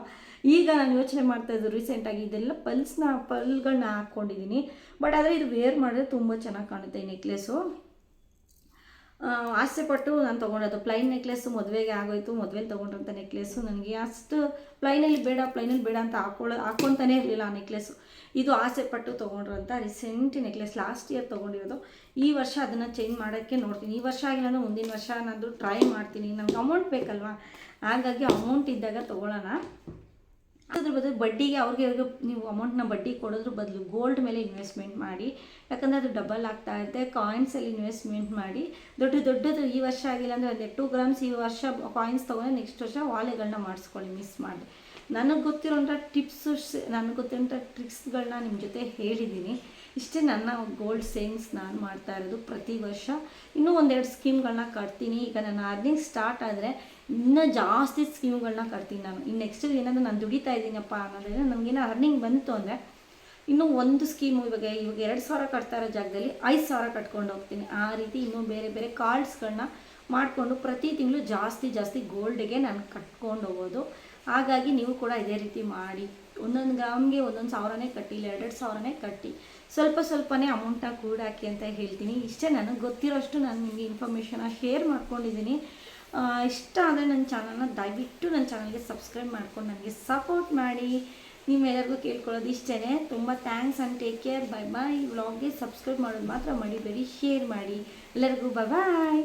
ಈಗ ನಾನು ಯೋಚನೆ ಮಾಡ್ತಾಯಿದ್ದು ರೀಸೆಂಟಾಗಿ ಇದೆಲ್ಲ ಪರ್ಲ್ಗಳನ್ನ ಹಾಕ್ಕೊಂಡಿದ್ದೀನಿ. ಬಟ್ ಆದರೆ ಇದು ವೇರ್ ಮಾಡಿದ್ರೆ ತುಂಬ ಚೆನ್ನಾಗಿ ಕಾಣುತ್ತೆ ಈ ನೆಕ್ಲೆಸ್ಸು. ಆಸೆಪಟ್ಟು ನಾನು ತೊಗೊಂಡದ್ದು ಪ್ಲೈನ್ ನೆಕ್ಲೆಸ್ಸು ಮದುವೆಗೆ ಆಗೋಯ್ತು. ಮದುವೆಲಿ ತೊಗೊಂಡ್ರಂಥ ನೆಕ್ಲೆಸ್ಸು ನನಗೆ ಅಷ್ಟು ಪ್ಲೈನಲ್ಲಿ ಬೇಡ ಅಂತ ಹಾಕ್ಕೊತಾನೇ ಇರಲಿಲ್ಲ ಆ ನೆಕ್ಲೆಸ್ಸು. ಇದು ಆಸೆಪಟ್ಟು ತೊಗೊಂಡ್ರಂಥ ರೀಸೆಂಟ್ ನೆಕ್ಲೆಸ್, ಲಾಸ್ಟ್ ಇಯರ್ ತೊಗೊಂಡಿರೋದು. ಈ ವರ್ಷ ಅದನ್ನು ಚೇಂಜ್ ಮಾಡೋಕ್ಕೆ ನೋಡ್ತೀನಿ. ಈ ವರ್ಷ ಆಗಿಲ್ಲ ಅಂದರೆ ಮುಂದಿನ ವರ್ಷ ನಾನು ಟ್ರೈ ಮಾಡ್ತೀನಿ. ನನಗೆ ಅಮೌಂಟ್ ಬೇಕಲ್ವಾ, ಹಾಗಾಗಿ ಅಮೌಂಟ್ ಇದ್ದಾಗ ತೊಗೊಳ್ಳೋಣ. ಅದ್ರ ಬದಲು ಬಡ್ಡಿಗೆ ಅವ್ರಿಗೆ ನೀವು ಅಮೌಂಟ್ನ ಬಡ್ಡಿ ಕೊಡೋದ್ರ ಬದಲು ಗೋಲ್ಡ್ ಮೇಲೆ ಇನ್ವೆಸ್ಟ್ಮೆಂಟ್ ಮಾಡಿ, ಯಾಕಂದರೆ ಅದು ಡಬಲ್ ಆಗ್ತಾ ಇರುತ್ತೆ. ಕಾಯಿನ್ಸಲ್ಲಿ ಇನ್ವೆಸ್ಟ್ಮೆಂಟ್ ಮಾಡಿ ದೊಡ್ಡದು ಈ ವರ್ಷ ಆಗಿಲ್ಲ ಅಂದರೆ ಒಂದು 2 ಗ್ರಾಮ್ಸ್ ಈ ವರ್ಷ ಕಾಯಿನ್ಸ್ ತೊಗೊಂಡ್ರೆ ನೆಕ್ಸ್ಟ್ ವರ್ಷ ವಾಲೆಗಳನ್ನ ಮಾಡಿಸ್ಕೊಳ್ಳಿ, ಮಿಸ್ ಮಾಡಿ. ನನಗೆ ಗೊತ್ತಿರೋಂಥ ಟ್ರಿಕ್ಸ್ಗಳನ್ನ ನಿಮ್ಮ ಜೊತೆ ಹೇಳಿದ್ದೀನಿ. ಇಷ್ಟೇ ನನ್ನ ಗೋಲ್ಡ್ ಸೇವಿಂಗ್ಸ್ ನಾನು ಮಾಡ್ತಾ ಇರೋದು ಪ್ರತಿ ವರ್ಷ. ಇನ್ನೂ 1-2 ಸ್ಕೀಮ್ಗಳನ್ನ ಕಟ್ತೀನಿ. ಈಗ ನನ್ನ ಅರ್ನಿಂಗ್ ಸ್ಟಾರ್ಟ್ ಆದರೆ ಇನ್ನೂ ಜಾಸ್ತಿ ಸ್ಕೀಮ್ಗಳನ್ನ ಕಟ್ತೀನಿ ನಾನು. ಇನ್ನು ನೆಕ್ಸ್ಟ್ ಏನಾದರೂ ನಾನು ದುಡಿತಾ ಇದ್ದೀನಪ್ಪ ಅನ್ನೋದ್ರೆ, ನನಗೇನೋ ಅರ್ನಿಂಗ್ ಬಂತು ಅಂದರೆ ಇನ್ನೂ ಒಂದು ಸ್ಕೀಮು ಇವಾಗ 2,000 ಕಟ್ತಾ ಇರೋ ಜಾಗದಲ್ಲಿ 5,000 ಕಟ್ಕೊಂಡು ಹೋಗ್ತೀನಿ. ಆ ರೀತಿ ಇನ್ನೂ ಬೇರೆ ಕಾರ್ಡ್ಸ್ಗಳನ್ನ ಮಾಡಿಕೊಂಡು ಪ್ರತಿ ತಿಂಗಳು ಜಾಸ್ತಿ ಗೋಲ್ಡಿಗೆ ನಾನು ಕಟ್ಕೊಂಡು ಹೋಗೋದು. ಹಾಗಾಗಿ ನೀವು ಕೂಡ ಇದೇ ರೀತಿ ಮಾಡಿ. 1 ಗ್ರಾಮ್ಗೆ 1,000ನೇ ಕಟ್ಟಿ, ಇಲ್ಲ 2,000ನೇ ಕಟ್ಟಿ, ಸ್ವಲ್ಪನೇ ಅಮೌಂಟನ್ನ ಕೂಡಾಕಿ ಅಂತ ಹೇಳ್ತೀನಿ. ಇಷ್ಟೇ ನನಗೆ ಗೊತ್ತಿರೋಷ್ಟು ನಾನು ನಿಮಗೆ ಇನ್ಫಾರ್ಮೇಷನ್ನ ಶೇರ್ ಮಾಡ್ಕೊಂಡಿದ್ದೀನಿ. ಇಷ್ಟ ಆದರೆ ನನ್ನ ಚಾನಲ್ನ ದಯವಿಟ್ಟು ನನ್ನ ಚಾನಲ್ಗೆ ಸಬ್ಸ್ಕ್ರೈಬ್ ಮಾಡ್ಕೊಂಡು ನನಗೆ ಸಪೋರ್ಟ್ ಮಾಡಿ. ನಿಮ್ಮೆಲ್ಲರಿಗೂ ಕೇಳ್ಕೊಳ್ಳೋದು ಇಷ್ಟೇ. ತುಂಬ thanks and take care. Bye bye. ವ್ಲಾಗ್ಗೆ ಸಬ್ಸ್ಕ್ರೈಬ್ ಮಾಡೋದು ಮಾತ್ರ ಮರಿಬೇಡಿ, ಶೇರ್ ಮಾಡಿ. ಎಲ್ಲರಿಗೂ ಬಾಯ್.